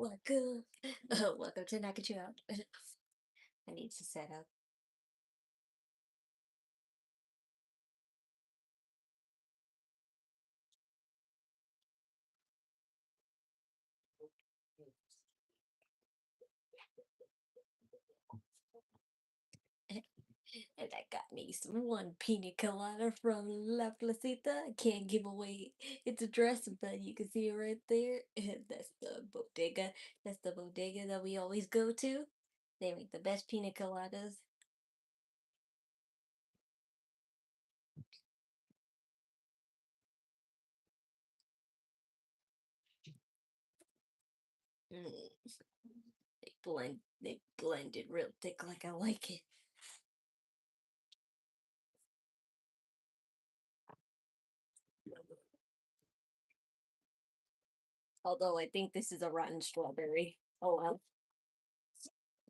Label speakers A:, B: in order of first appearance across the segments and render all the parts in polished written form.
A: Welcome. Welcome to Knockin Chu Out. I need to set up. And I got me some one pina colada from La Placita. I can't give away its address, but you can see it right there. That's the bodega. That's the bodega that we always go to. They make the best pina coladas. Mm. They blend it real thick like I like it. Although I think this is a rotten strawberry. Oh well.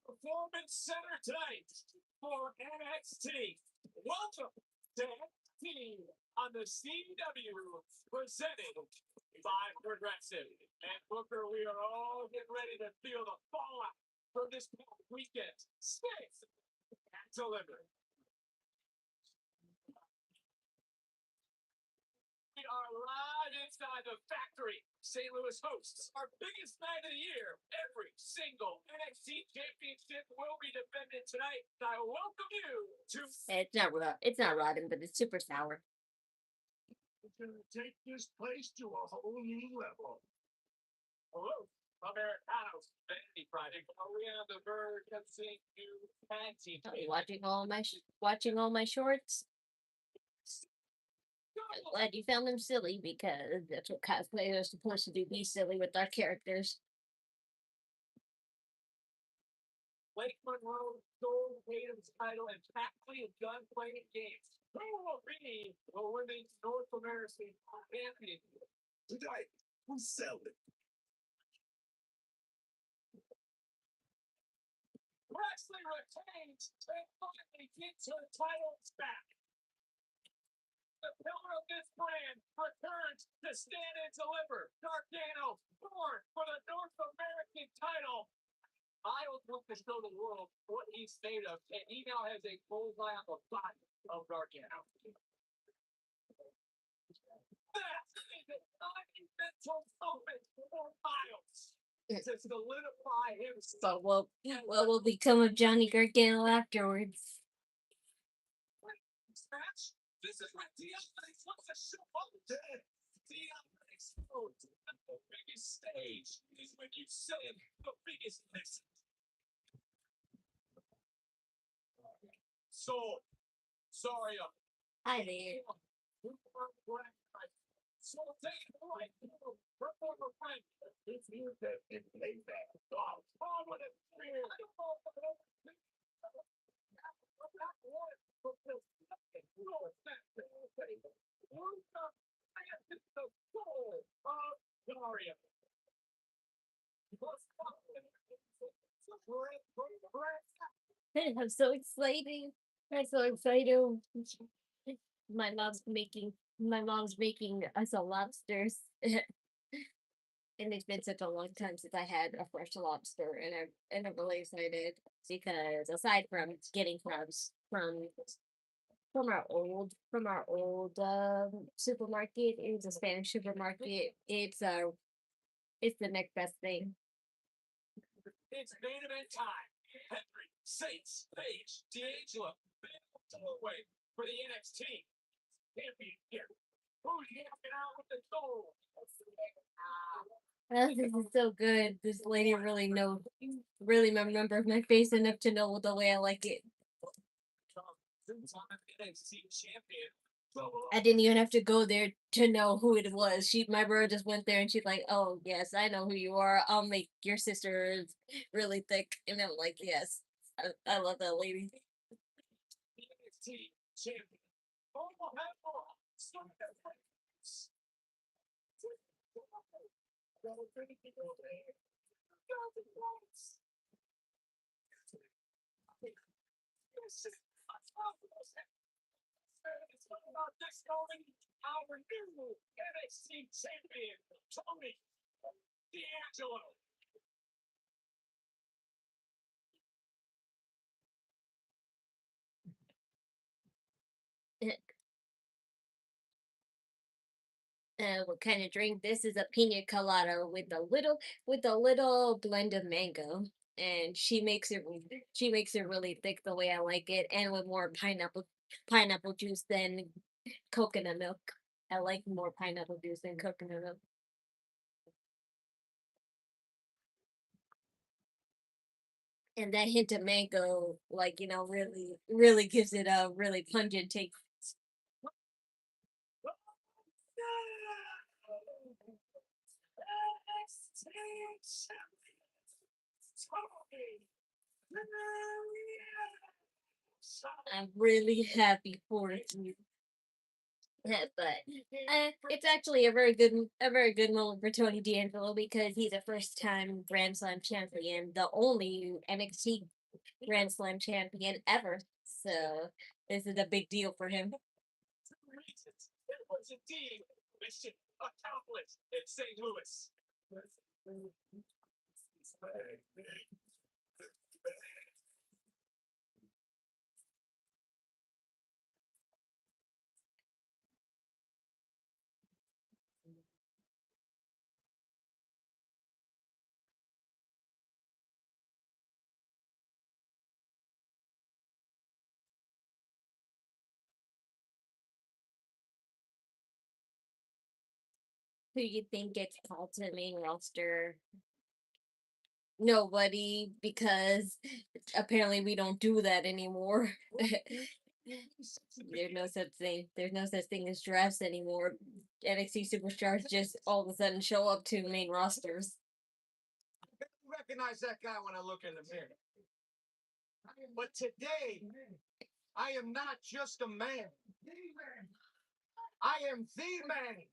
B: Performance Center tonight for NXT. Welcome to NXT on the CW presented by Progressive. And Booker, we are all getting ready to feel the fallout from this weekend. Space delivered. We are live inside the factory. St. Louis hosts our biggest night of the year. Every single NXT championship will be defended tonight. I welcome you to.
A: It's not rotten, but it's super sour.
B: It's going to take this place to a whole new level. Hello, Americanos Vanity Project. Are we on the verge of seeing new tag team?
A: Watching all my shorts. I'm glad you found them silly because that's what cosplay is supposed to do, be silly with our characters.
B: Blake Monroe stole Tatum's title and tactfully has done playing games. Who will win the North American Championship? Tonight, we sell it. Wrestling retains and finally gets her titles back. The pillar of this brand returns to stand and deliver. Gargano, born for the North American title. Miles wants to show the world what he's made of, and he now has a bullseye on the body of Gargano. That is a monumental moment for Miles to solidify himself.
A: But what will become of Johnny Gargano afterwards?
B: This is what DMX wants to show up to. DMX knows the biggest stage is when you say the biggest lesson. So, sorry.
A: Hi there.
B: So, take it away. Performer friend. If you have been laid back, I'm with it.
A: I'm so excited. I'm so excited. My mom's making us a lobsters. And it's been such a long time since I had a fresh lobster, and I'm really excited because aside from getting crabs from our old supermarket, it's a Spanish supermarket. It's the next best thing.
B: It's main event time. Henry, Saints, Page, D'Angelo, away for the NXT champion here. Who's hanging out with the soul?
A: This is so good. This lady really remembers my face enough to know the way I like it.
B: NXT champion.
A: I didn't even have to go there to know who it was. My brother just went there and she's like, "Oh yes, I know who you are. I'll make your sister really thick." And I'm like, "Yes, I love that lady."
B: NXT champion. It's all about discovering our new NXT champion, Tony D'Angelo.
A: What kind of drink? This is a pina colada with a little blend of mango, and she makes it really thick the way I like it, and with more pineapple juice than coconut milk. I like more pineapple juice than coconut milk. And that hint of mango, like, really gives it a really pungent taste. I'm really happy for you. But it's actually a very good moment for Tony D'Angelo because he's a first time Grand Slam champion, the only NXT Grand Slam champion ever. So this is a big deal for him.
B: It was indeed mission accomplished in St. Louis.
A: Who you think gets called to the main roster? Nobody, because apparently we don't do that anymore. There's no such thing. There's no such thing as drafts anymore. NXT superstars just all of a sudden show up to main rosters.
B: I recognize that guy when I look in the mirror. But today, I am not just a man. I am the man.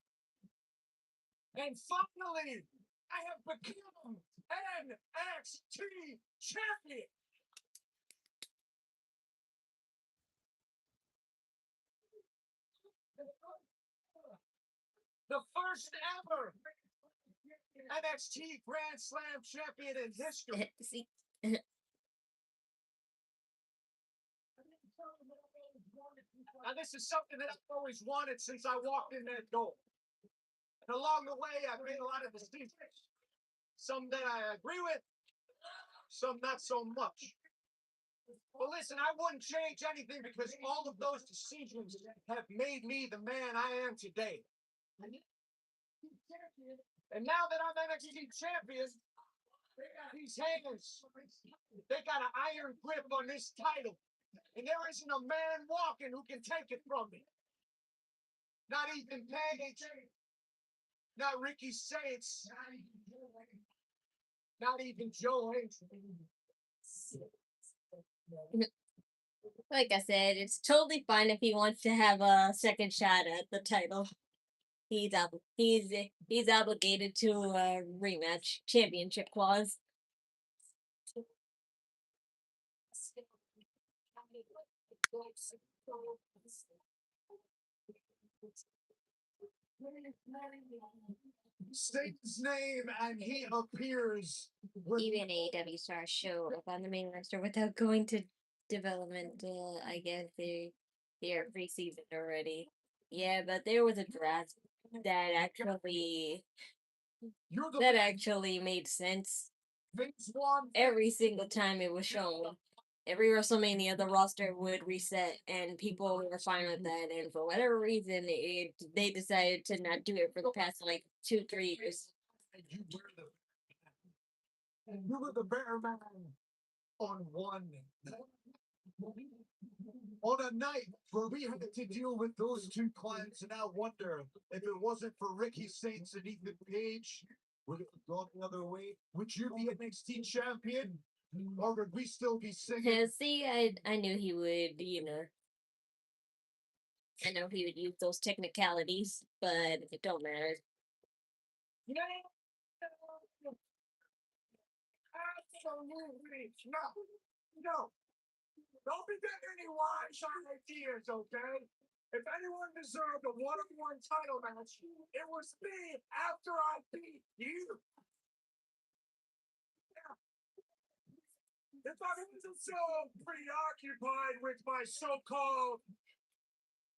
B: And finally, I have become NXT champion. The first ever NXT Grand Slam champion in history.
A: See,
B: Now, this is something that I've always wanted since I walked in that door. And along the way, I've made a lot of decisions. Some that I agree with, some not so much. But listen, I wouldn't change anything because all of those decisions have made me the man I am today. And now that I'm NXT champion, these hands, they got an iron grip on this title. And there isn't a man walking who can take it from me. Not even Paige, not Ricky Saints, not even Joe Hayes.
A: like I said, it's totally fine if he wants to have a second shot at the title. He's obligated to a rematch championship clause.
B: State his name and he appears.
A: Even AEW stars show up on the main roster without going to development. I guess they're pre-season already. Yeah, but there was a draft that actually made sense every single time it was shown. Every WrestleMania, the roster would reset, and people were fine with that. And for whatever reason, they decided to not do it for the past like 2-3 years.
B: You were the better man on one. On a night where we had to deal with those two clients, and I wonder if it wasn't for Ricky Saints and Ethan Page, would it have gone the other way? Would you be NXT champion? Or would we still be singing?
A: See, I knew he would, I know he would use those technicalities, but it don't matter.
B: Absolutely no. No. Don't be getting any wise ideas, okay? If anyone deserved a one-on-one title match, it was me after I beat you. If I wasn't so preoccupied with my so-called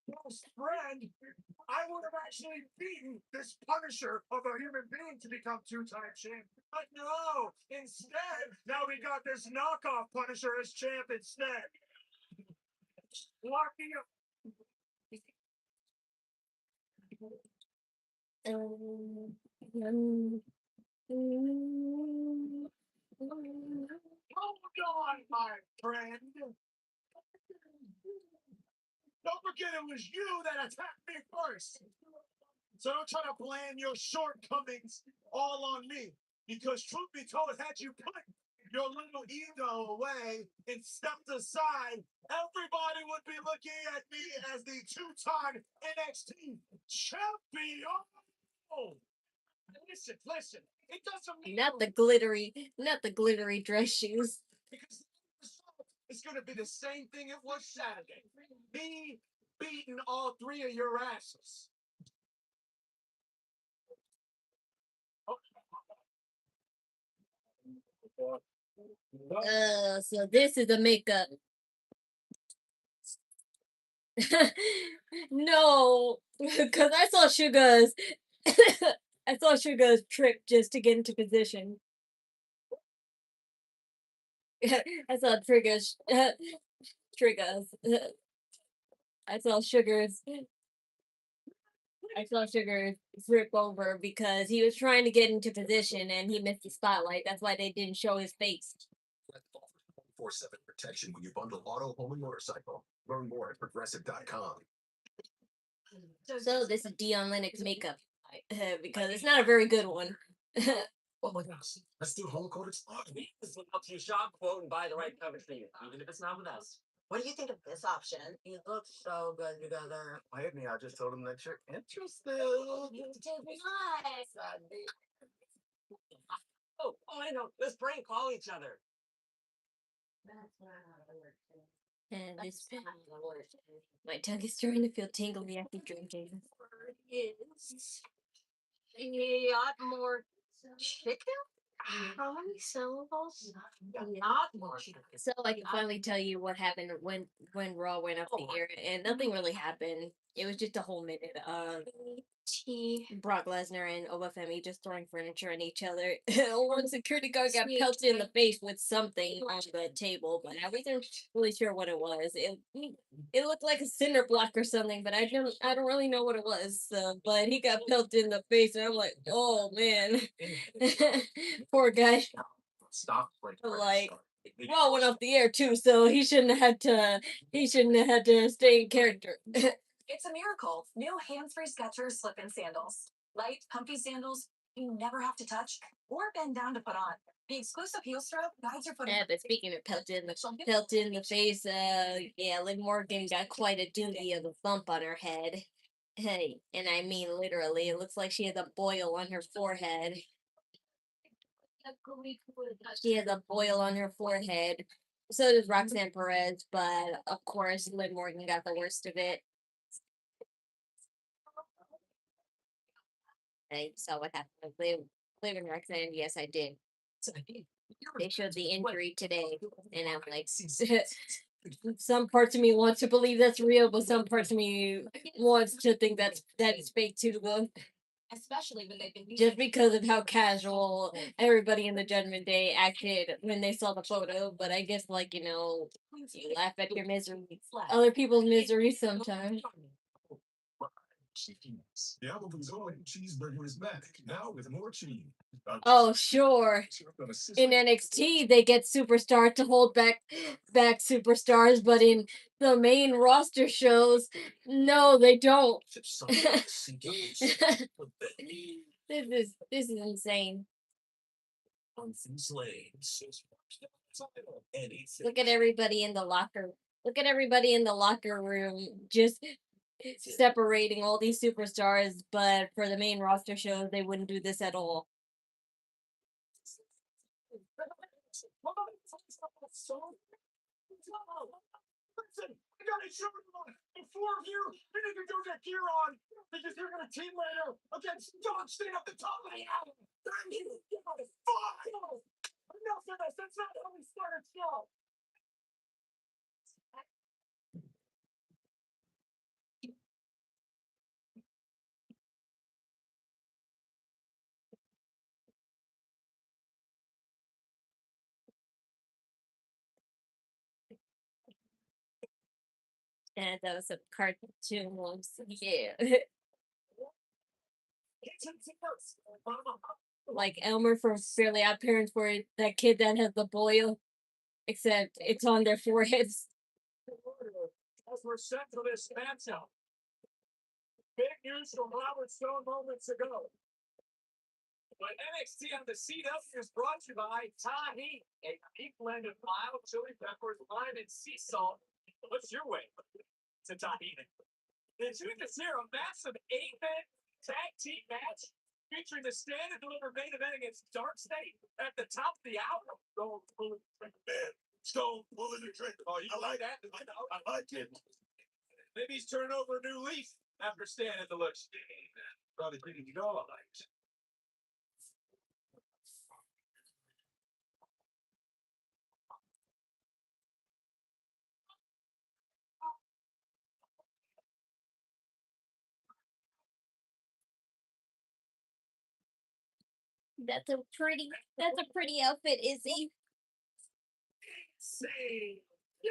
B: best friend, I would have actually beaten this Punisher of a human being to become two-time champ. But no, instead, now we got this knockoff Punisher as champ instead. Locking up. Hold on, my friend. Don't forget it was you that attacked me first. So don't try to blame your shortcomings all on me. Because truth be told, had you put your little ego away and stepped aside, everybody would be looking at me as the two-time NXT champion. Listen. It doesn't mean
A: not the glittery dress shoes.
B: because the result is going to be the same thing it was Saturday. Me beating all three of your asses.
A: So this is the makeup. No, because I saw Sugar's I saw Sugar's trick just to get into position. I saw Triggers. I saw Sugar's flip over because he was trying to get into position and he missed the spotlight. That's why they didn't show his face.
B: 24/7 protection when you bundle auto, home, and motorcycle. Learn more at progressive.com.
A: So this is Dion Lennox makeup because it's not a very good one.
B: Oh my gosh. Let's do home court exploding.
C: This will help you shop, quote, and buy the right coverage for you, even if it's not with us.
D: What do you think of this option? You look so good together.
B: I just told him that you're interested.
D: You did nice.
C: Oh, I know. Let's prank call each other.
D: That's not how it works.
A: And this
D: That's not how it works.
A: my tongue is starting to feel tingly after drinking.
D: Is a lot more chicken? How many syllables? Not more chicken.
A: So I can finally tell you what happened when Raw went off the air, and nothing really happened. It was just a whole minute of Brock Lesnar and Obafemi just throwing furniture at each other. One security guard got pelted in the face with something on the table, but I wasn't really sure what it was. It looked like a cinder block or something, but I don't really know what it was. But he got pelted in the face, and I'm like, oh man, poor guy.
B: Stop.
A: Like, Raw went off the air too, so he shouldn't have had to stay in character.
E: It's a miracle. New hands-free Skechers slip-in sandals. Light, comfy sandals you never have to touch or bend down to put on. The exclusive heel strap guides your foot.
A: Yeah, but speaking of pelted in the face, yeah, Liv Morgan got quite a doogie of a bump on her head. Hey, and I mean literally, it looks like she has a boil on her forehead. She has a boil on her forehead. So does Roxanne Perez, but of course, Liv Morgan got the worst of it. I saw what happened with Liv and Roxanne. Yes, I did. They showed the injury today, and I'm like, some parts of me wants to believe that's real, but some parts of me wants to think that's fake too. Though.
E: Especially when they've been
A: Just because of how casual everybody in the Judgment Day acted when they saw the photo. But I guess, like, you laugh at your misery, other people's misery sometimes.
B: The Applebee's own cheeseburger is back now with more cheese.
A: Oh, sure. In NXT, they get superstars to hold back superstars, but in the main roster shows, no, they don't. This is insane. Look at everybody in the locker. Look at everybody in the locker room just separating all these superstars, but for the main roster shows, they wouldn't do this at all.
B: Listen, I got a show on. The four of you, you need to go get gear on because you're gonna team later against Dog staying up the top of the hour. Fuck! Enough of this. That's not how we start a show.
A: And that was a cartoon ones. Yeah. Like Elmer from Fairly Odd Parents, where that kid that has the boil, except it's on their foreheads.
B: As we're set for this matchup, big news from Robert Stone moments ago. But NXT on the CW is brought to you by Tahiti, a unique blend of mild chili peppers, lime, and sea salt. What's your way to Tahiti? Did you consider a massive 8-man tag team match featuring the stand and deliver main event against Dark State at the top of the hour? Stone pulling the trigger, man. Stone pulling the trigger. Oh, you like that? I like it. Maybe he's turning over a new leaf after staying at the lunch. Probably didn't go all night.
A: That's a pretty outfit, Izzy.
B: Say, yeah!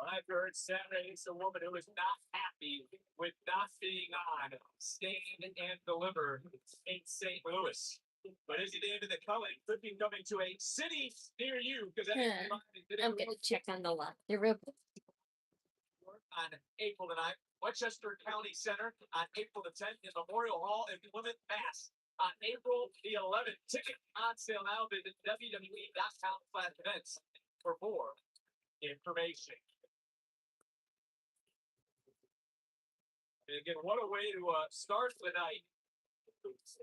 B: I've heard Saturday is a woman who is not happy with not being on Stain and Deliver in St. Louis. But Izzi Dame in the Cullen could be coming to a city near you because
A: I'm gonna check on the lot. They're real.
B: On April the 9th, Westchester County Center on April the 10th, in Memorial Hall in Plymouth, Mass. On April the 11th, ticket on sale now. Visit www.com/events for more information. And again, what a way to start the night.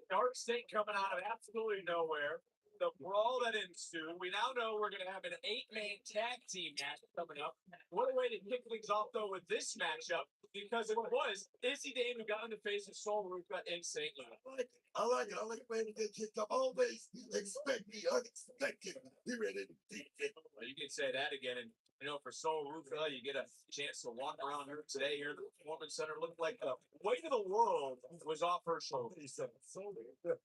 B: Dark State coming out of absolutely nowhere. The brawl that ensued. We now know we're going to have an 8-man tag team match coming up. What a way to kick things off, though, with this matchup, because it was Izzi Dame who got in the face of Sol Ruca in St. Louis. I like it. I like when they get kicked up. Always expect the unexpected. You're ready to beat it. Well, you can say that again. And, you know, for Sol Ruca, you get a chance to walk around her today here at the Performance Center. Looked like the weight of the world was off her shoulders.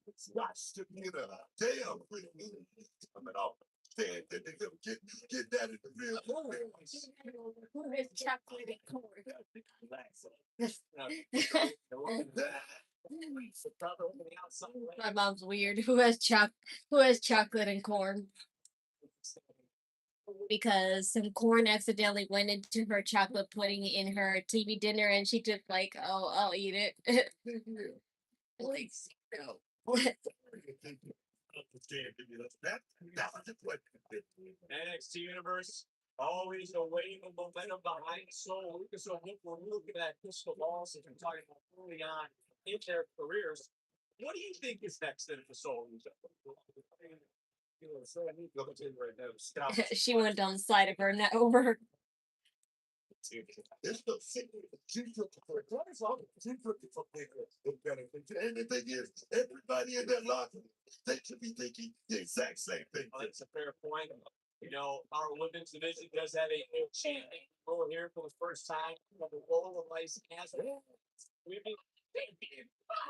B: It's not sticking in a damn thing. Coming off. Get that in the real moment.
A: Who has chocolate and corn? My mom's weird. Who has chocolate and corn? Because some corn accidentally went into her chocolate pudding in her TV dinner, and she just like, oh, I'll eat it. Please, no.
B: NXT Universe, always a wave of momentum behind Sol Ruca. So we're looking at crystal balls, if we're talking about early on in their careers. What do you think is next then for Sol Ruca?
A: She went down the side of her, not over her.
B: It's the secret. And the thing is, everybody in that locker, they should be thinking the exact same thing. Well, that's a fair point. You know, our women's division does have a new champion over here for the first time. The Lola has we've been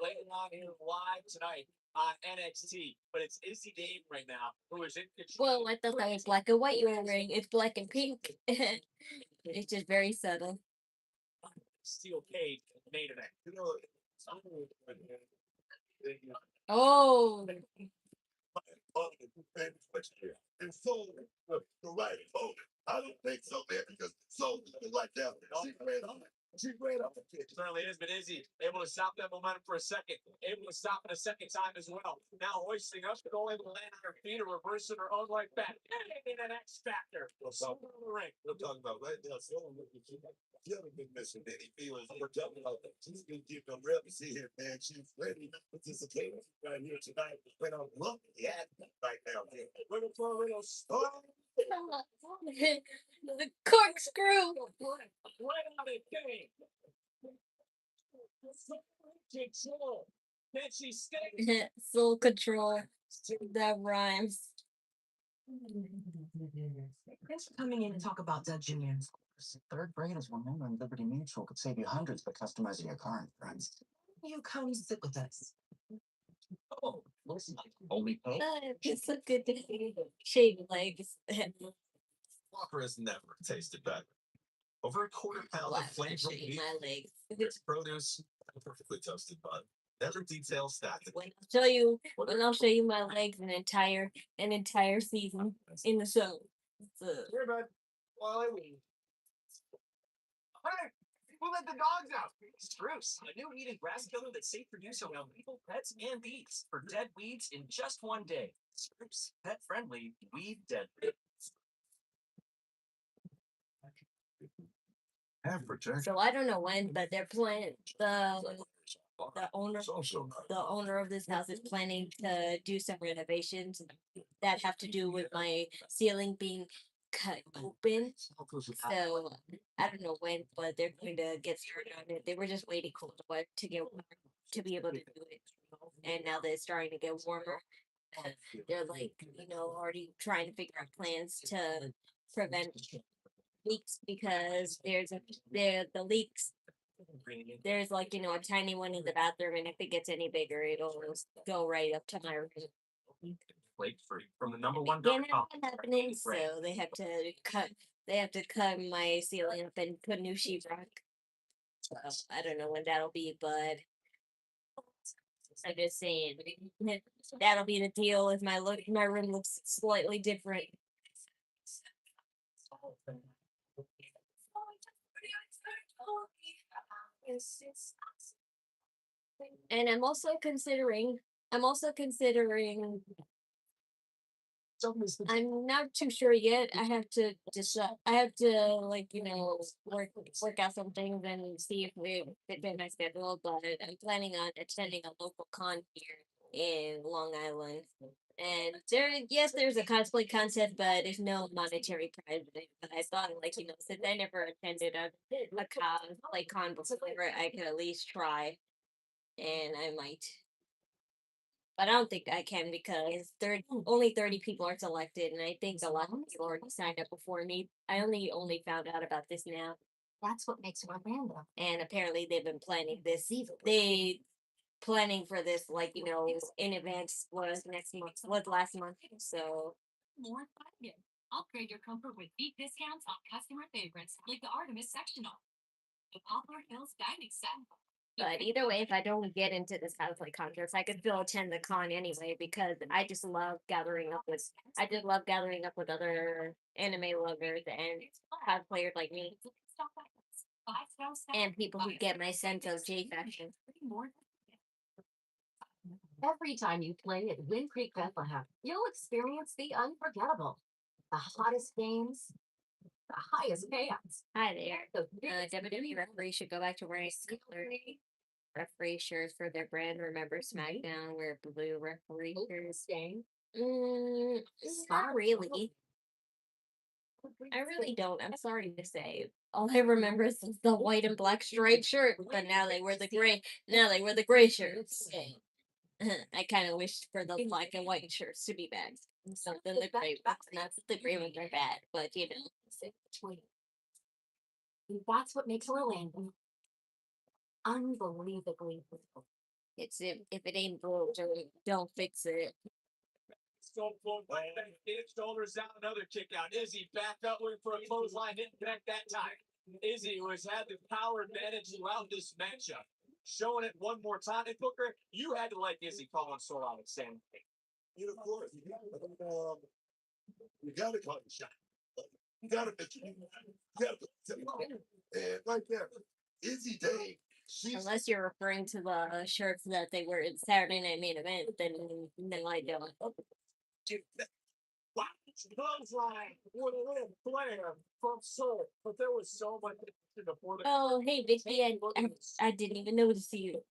B: laying on here live tonight on NXT, but it's Izzi Dame right now who is in control.
A: Well, I thought that was black and white you were wearing. It's black and pink. It's just very subtle.
B: Steel cage main event. You know,
A: Oh.
B: And so the right opponent. I don't think so, man, because so like that. She ran up the pitch. Certainly is, but Izzi able to stop that momentum for a second, able to stop it a second time as well. Now hoisting up, going to land on her feet or reversing her own right back. And an X factor. We'll talk about right now. So you haven't been missing any feelings. We're talking about that. She's gonna give them reps here, man. She's ready to participate right here tonight. But I'm looking at right now. Little star.
A: The corkscrew.
B: Right on it, game. Control. Can she stay?
A: Soul control. That rhymes.
E: Thanks for coming in to talk about Dud Junior. Third grade is one member in Liberty Mutual could save you hundreds by customizing your car insurance. You come sit with us. Oh, listen, only pay.
A: It's a good day. Shaved legs.
B: Whopper has never tasted better. Over a quarter pound
A: Well,
B: of
A: I'm gonna
B: flavor
A: show you
B: meat,
A: my legs.
B: rich produce, and perfectly toasted bun. Every detail stacked.
A: When I'll show you my legs an entire season in the show. So,
C: Here, bud. While I leave. Hey, who let the dogs out? Spruce, a new weed and grass killer that's safe for use around people, pets, and bees for dead weeds in just one day. Spruce, pet friendly, weed dead.
B: Have protection.
A: so I don't know when, but they're planning the owner the owner of this house is planning to do some renovations that have to do with my ceiling being cut open. So I don't know when, but they're going to get started on it. They were just waiting for the weather to get warmer to be able to do it. And now that it's starting to get warmer, they're like, already trying to figure out plans to prevent leaks because the leaks there's like a tiny one in the bathroom, and if it gets any bigger it'll go right up to my room.
C: Flake free from the number one.
A: Again, that's not happening, so they have to cut my ceiling up and put new sheetrock. So I don't know when that'll be, but I'm just saying that'll be the deal if my room looks slightly different. And I'm also considering I'm not too sure yet. I have to decide. I have to work out some things and see if we fit in my schedule. But I'm planning on attending a local con here in Long Island. And there's a cosplay contest, but there's no monetary prize. But I thought, since I never attended a cosplay con before, I could at least try, and I might. But I don't think I can because only 30 people are selected, and I think a lot of people already signed up before me. I only found out about this now.
D: That's what makes one random.
A: And apparently they've been planning this. They planning for this in advance was last month. So
F: More fun. Upgrade your comfort with deep discounts on customer favorites like the Artemis sectional, the Poplar Hills dining set.
A: but either way, if I don't get into this cosplay contest, I could still attend the con anyway because I just love gathering up with other anime lovers and cosplayers like me and people who get my sense of J fashion.
F: Every time you play at Wind Creek Bethlehem, you'll experience the unforgettable. The hottest games, the highest payouts.
A: Hi there. WWE referees should go back to wearing similar referee shirts for their brand. Remember SmackDown wear blue referee shirts? Not really. I really don't. I'm sorry to say. All I remember is the white and black striped shirt, but now they wear the gray. Now they wear the gray shirts. I kind of wish for the black and white shirts to be back. Something the gray ones. Not that the gray ones are bad, but
F: That's what makes Orlando unbelievably beautiful.
A: It's if it ain't broke, don't fix it.
B: Shoulders down, another kick out. Izzi back up, looking for a clothesline, didn't connect that time. Izzi, who has had the power advantage throughout this matchup, showing it one more time. And Booker, you had to like Izzi call on Sol Ruca saying, of course, you gotta call the shot. You gotta pitch it. And right there, Izzi Dame.
A: Unless you're referring to the shirts that they were in Saturday Night Main Event, then I don't.
B: Clothesline would have been player from Sol, but there was so much before the.
A: Oh, hey, Vicky, I didn't even notice you.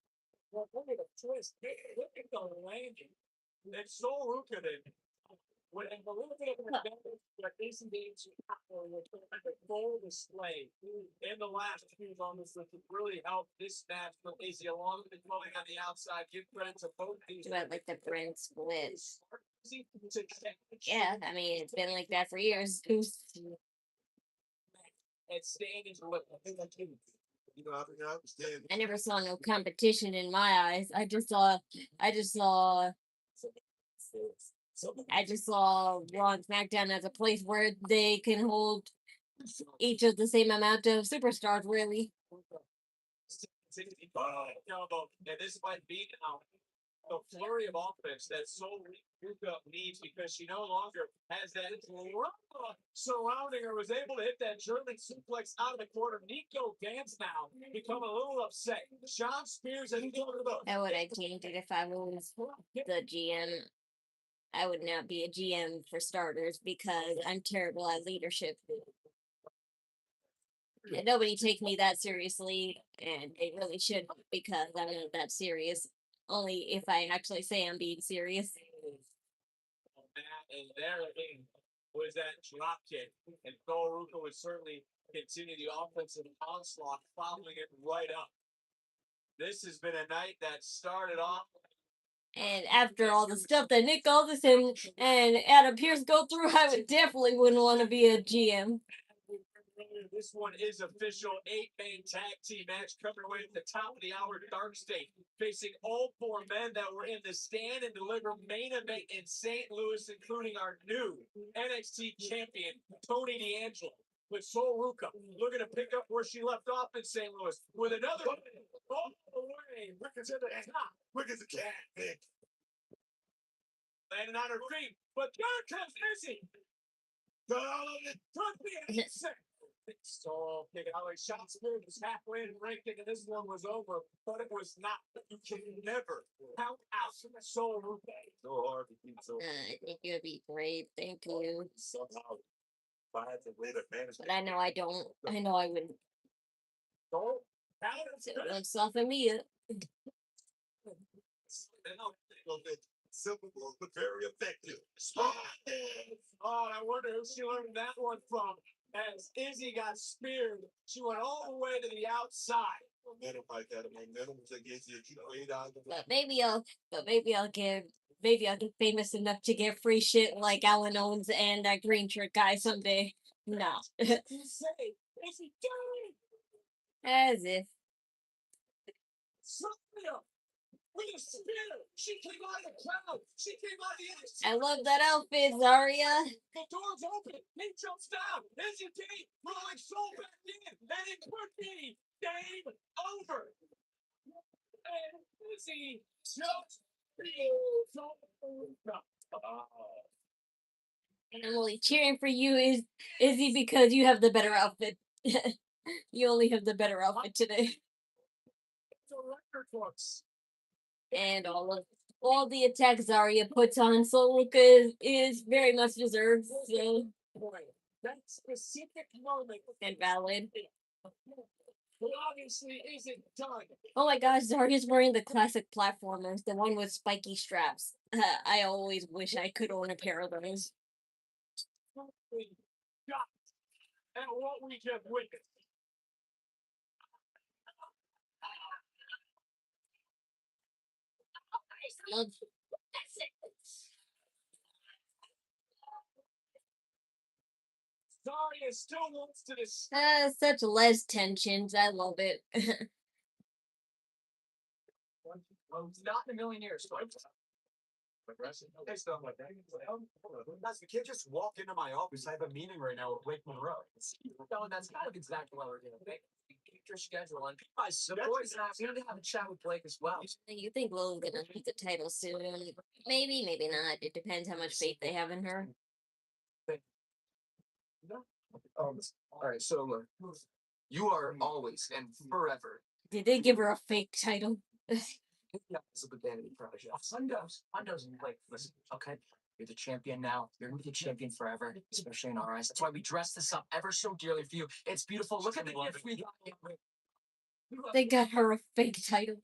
B: Well, look at the twist. Look at the landing. And Sol Ruca did. When a little bit of an advantage, but Izzi Dame with a full display in the last few moments that could really help this match for Izzi, along with it going on the outside. Give credit to both these.
A: Do I like the brand split? Yeah, I mean it's been like that for years.
B: And standing for what
A: I never saw no competition in my eyes. I just saw I just saw Raw and SmackDown as a place where they can hold each of the same amount of superstars, really.
C: And this might be now the flurry of offense that Sol Ruca needs because she no longer has that drama surrounding her. Was able to hit that German suplex out of the corner. Nico Gans now become a little upset. Sean Spears and
A: I would have changed it if I was the GM. I would not be a GM for starters because I'm terrible at leadership. And nobody takes me that seriously, and they really should because I'm not that serious. Only if I actually say I'm being serious.
C: And there was that drop kick, and Sol Ruca would certainly continue the offensive onslaught, following it right up. This has been a night that started off.
A: And after all the stuff that Nick Aldis and Adam Pearce go through, I would definitely wouldn't want to be a GM.
C: This one is official 8-man tag team match coming away at the top of the hour. Dark State facing all 4 men that were in the Stand and Deliver main event in St. Louis, including our new NXT champion, Tony D'Angelo. With Sol Ruca looking to pick up where she left off in St. Louis with another all the way. Ruca's in the top. Ruca's a cat, Nick. Landing on her feet, but there comes Izzi. So Shot Spirit was halfway in ranking, and this one was over, but it was not. You can never count out Sol Ruca. So hard to keep so.
A: I think you'd be great. Thank you.
C: Somehow, if I had to wait a man,
A: But I know I don't. I know I wouldn't.
C: don't
A: So don't soften me up.
C: Simple but very effective. Oh, I wonder who she learned that one from. As Izzy got speared, she went all the way to the outside. Momentum like that, momentum was against you.
A: But maybe I'll get famous enough to get free shit like Alan Owens and that green shirt guy someday. No. As if.
C: With a spear, she came out of the crowd. She came out of the NXT.
A: I love that outfit, Zarya.
C: The door's open. He jumps down. Izzy Dame rolling Sol back in, and it could be game over. And Izzy just feels over.
A: And I'm only cheering for you, Izzy, because you have the better outfit. You only have the better outfit today.
C: The record books.
A: And all the attacks Zarya puts on Sol Ruca is very much deserved. So
C: That specific moment
A: and valid.
C: obviously isn't done.
A: Oh my gosh, Zarya's wearing the classic platformers, the one with spiky straps. I always wish I could own a pair of those.
C: And what we just witnessed. Zarya still wants to this.
A: Such less tensions. I love it.
C: Not in a million years. Hey, stuff like that. That's the kid just walked into my office. I have a meeting right now with Blake Monroe. No, that's kind of exactly what we're doing. Keep your schedule and my boys and I need to have a chat with Blake as well.
A: You think Lola's gonna beat the title soon? Maybe, maybe not. It depends how much faith they have in her.
C: All right, so you are always and forever.
A: Did they give her a fake title?
C: Yeah, it's a vanity project. Hundos and like, listen, okay? You're the champion now. You're gonna be the champion forever, especially in our eyes. That's why we dress this up ever so dearly for you. It's beautiful. Look at the gift we got.
A: They got her a fake title.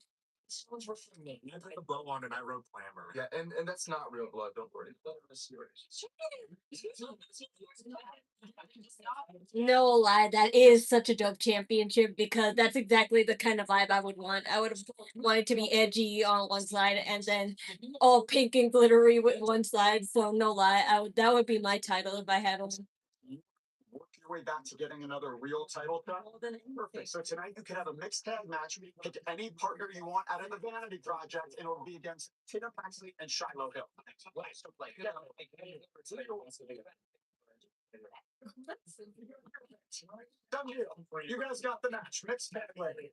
C: These ones were from me. You put the bow on and I wrote glamour. Yeah, and that's not real blood. Don't worry.
A: No lie, that is such a dope championship because that's exactly the kind of vibe I would want. I would have wanted to be edgy on one side and then all pink and glittery with one side. So no lie, that would be my title if I had one.
C: Work your
E: halfway back to getting another real title shot? Perfect. So tonight you can have a mixed tag match. Pick any partner you want out of the Vanity Project, and it'll be against Tina Paxley and Shiloh Hill. Done deal. You guys got the match. Mixed tag lady.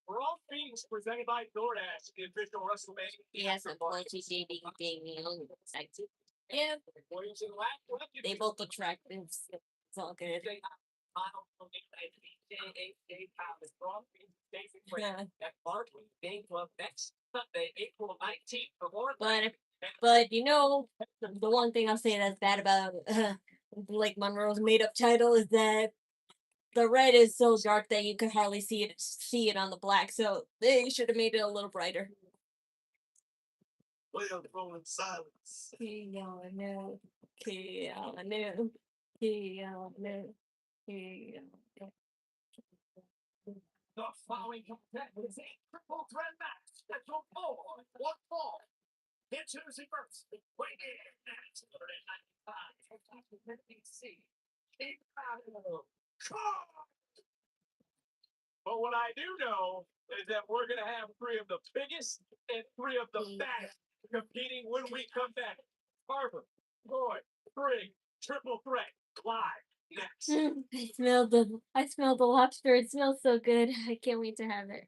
C: We're all Phoenix presented by DoorDash, the official WrestleMania.
A: Yes, unfortunately, yeah, they both attractive. It's all good. Yeah.
C: Next Sunday, April 19th, for more.
A: But you know, the one thing I'll say that's bad about Blake Monroe's made up title is that the red is so dark that you can hardly see it on the black. So they should have made it a little brighter.
E: Well, in silence.
A: Keanu.
C: The following contest is a triple threat match scheduled for one fall. Here's who's in first. Weighing in at 195. But what I do know is that we're going to have three of the biggest and three of the baddest competing when we come back. Carver, Troy, Briggs, triple threat, live next.
A: I smelled the lobster. It smells so good. I can't wait to have it.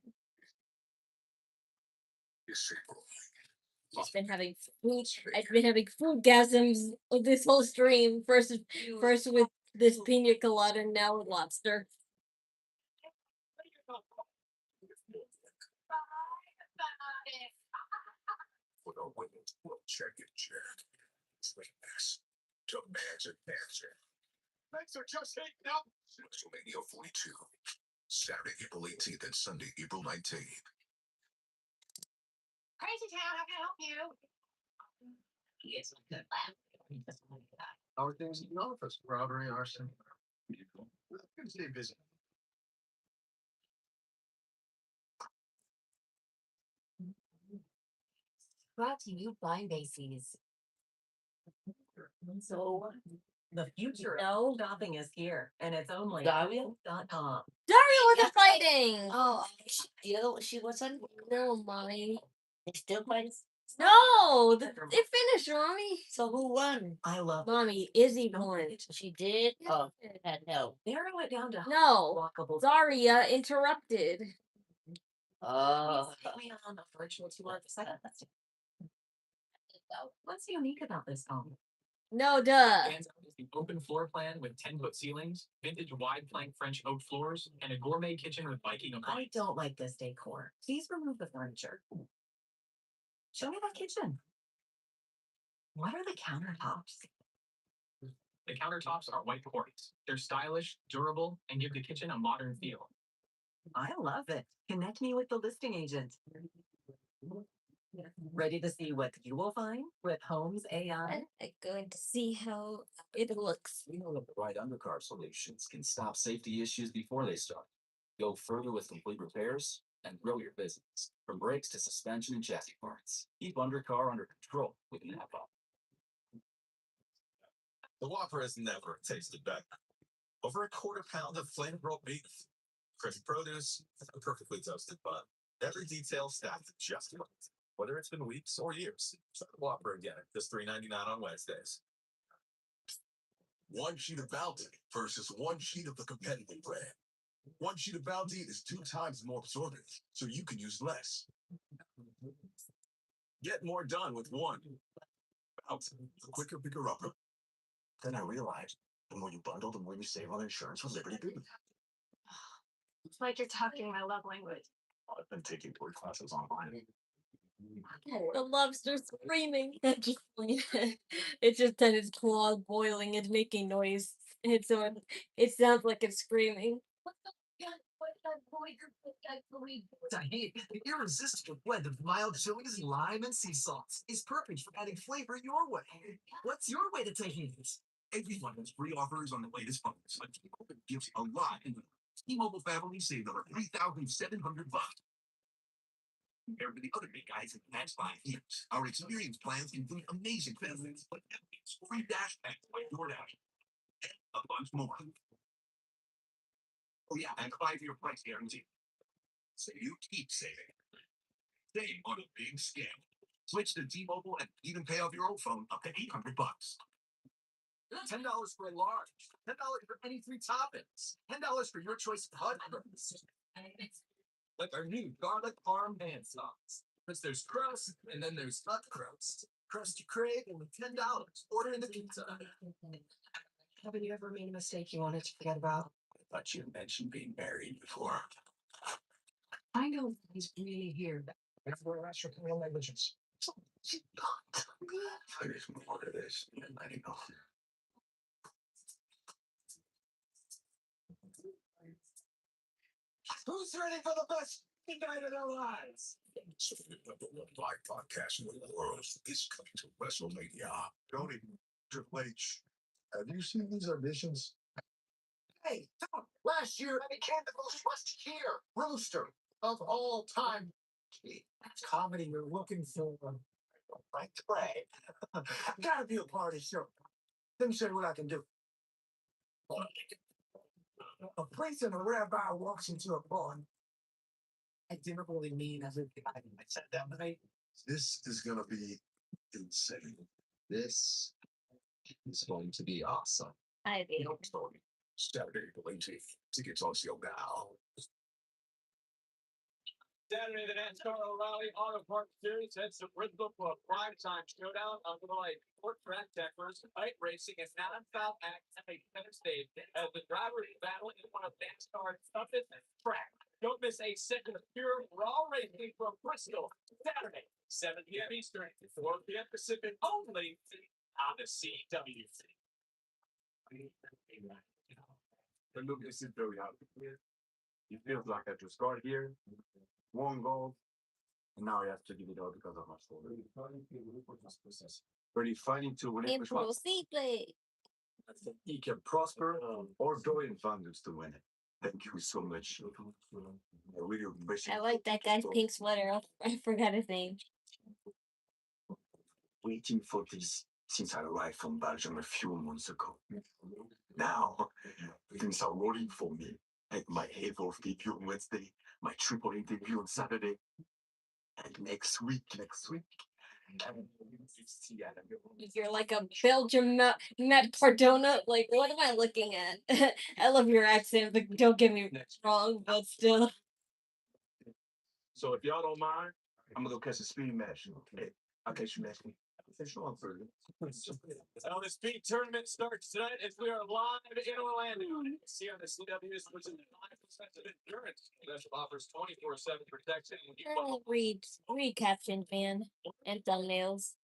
A: I've been having food gasms with this whole stream. First with this pina colada, and now with lobster.
B: For the women's world championship. Trainers to Magic Dancer.
C: Thanks for just hating up.
B: WrestleMania 42. Saturday, April 18th and Sunday, April 19th.
F: Crazy Town, how can I help you? Yes, good.
E: How are things in the office? Robbery, arson. Beautiful. Good to stay busy.
F: Brought to you by Macy's.
G: So the future
A: No.
G: of shopping is here, and it's only
D: Dario?
G: Dario.com.
A: Dario wasn't fighting.
D: Oh, she wasn't.
A: No, mommy.
D: They still fighting.
A: No, they finished, mommy.
D: So who won?
G: I love
A: Mommy, Izzy won.
D: She did. Oh, no.
G: narrow it down to
A: No,
G: walkable.
A: Daria interrupted.
D: Oh.
G: Take me on a virtual tour of the second. What's unique about this home?
A: No, duh.
C: Stands out is the open floor plan with 10-foot ceilings, vintage wide plank French oak floors, and a gourmet kitchen with Viking
G: I
C: appliances.
G: don't like this decor. Please remove the furniture. Show me that kitchen. What are the countertops?
C: The countertops are white quartz. They're stylish, durable, and give the kitchen a modern feel.
G: I love it. Connect me with the listing agent. Ready to see what you will find with Homes AI?
A: I'm going to see how it looks.
H: We know that the right undercar solutions can stop safety issues before they start. Go further with complete repairs and grow your business. From brakes to suspension and chassis parts. Keep undercar under control with an app up.
B: The Whopper has never tasted better. Over a quarter pound of flame-broiled beef, crisp produce, and a perfectly toasted bun. Every detail stacked just right. Whether it's been weeks or years, try the Whopper again at just $3.99 on Wednesdays. One sheet of Bounty versus one sheet of the competitive brand. One sheet of Bounty is 2 times more absorbent, so you can use less. Get more done with one. Bounty, the quicker, bigger upper. Then I realized, the more you bundle, the more you save on insurance with Liberty Big.
I: It's like you're talking my love language.
B: I've been taking word classes online.
A: The lobster screaming. It's just that its claw boiling and making noise. And so it sounds like it's screaming.
E: The irresistible blend of mild chilies, lime, and sea salts is perfect for adding flavor your way. What's your way to Tahiti's?
B: Everyone has free offers on the latest bundles. Like T-Mobile gives a lot in the T-Mobile family saved over $3,700. Compared to the other big guys in the past 5 years, our experience plans include amazing benefits like free dash packs by DoorDash a bunch more. Oh yeah, and 5-year price guarantee. So you keep saving. Save on a big scam. Switch to T-Mobile and even pay off your old phone up to $800.
C: $10 for a large. $10 for any 3 toppings. $10 for your choice of hot crust. Like our new garlic parm hand sauce. Because there's crust and then there's hot crust. Crust you crave only $10. Order in the pizza.
G: Haven't you ever made a mistake you wanted to forget about?
B: I thought you mentioned being married before.
G: I know he's really here.
B: Therefore, arrest for criminal negligence. There's more to this than I know.
C: Who's ready for the best night of their lives?
B: The number one live podcast in the world is coming to WrestleMania. Tony, Triple H, have you seen these auditions?
C: Hey, Tom, last year I became the most trusted here rooster of all time. Gee, that's comedy you're looking for. Right to play. Gotta be a party show. Let me show you what I can do. A priest and a rabbi walks into a barn. I didn't really mean everything I said that night.
B: This is gonna be insane.
H: This is going to be awesome.
A: I do.
B: Saturday the 18th. Tickets on sale now.
C: Saturday, the NASCAR O'Reilly Auto Parts Series heads to Bristol for a primetime showdown under the light. Short track techers, fight racing, and non-foul acts at a center stage as the drivers battle in one of NASCAR's toughest tracks. Don't miss a second of pure raw racing from Bristol. Saturday, 7 p.m. Eastern, 4 p.m. Pacific, only on the CWC.
J: But look, this is very hard. It feels like I just got here, one goal, and now I have to give it up because of my shoulder. But if I need to relinquish my,
A: Imposible.
J: he can prosper or join Vandus to win it. Thank you so much. I really appreciate
A: I like that guy's pink sweater. I forgot his name.
J: waiting for this since I arrived from Belgium a few months ago. Now, things are rolling for me. Like my Evolve debut on Wednesday, my Triple A debut on Saturday, and next week.
A: You're like a Belgian Matt Cardona. Like, what am I looking at? I love your accent, but don't get me wrong, but still.
J: So if y'all don't mind, I'm gonna go catch a speed match. Okay, I'll catch you next week. Finish on further.
C: So the speed tournament starts tonight as we are live in Orlando. See on the CWS, which is 9% of endurance. That offers 24/7 protection.
A: Read caption, fan, and thumbnails.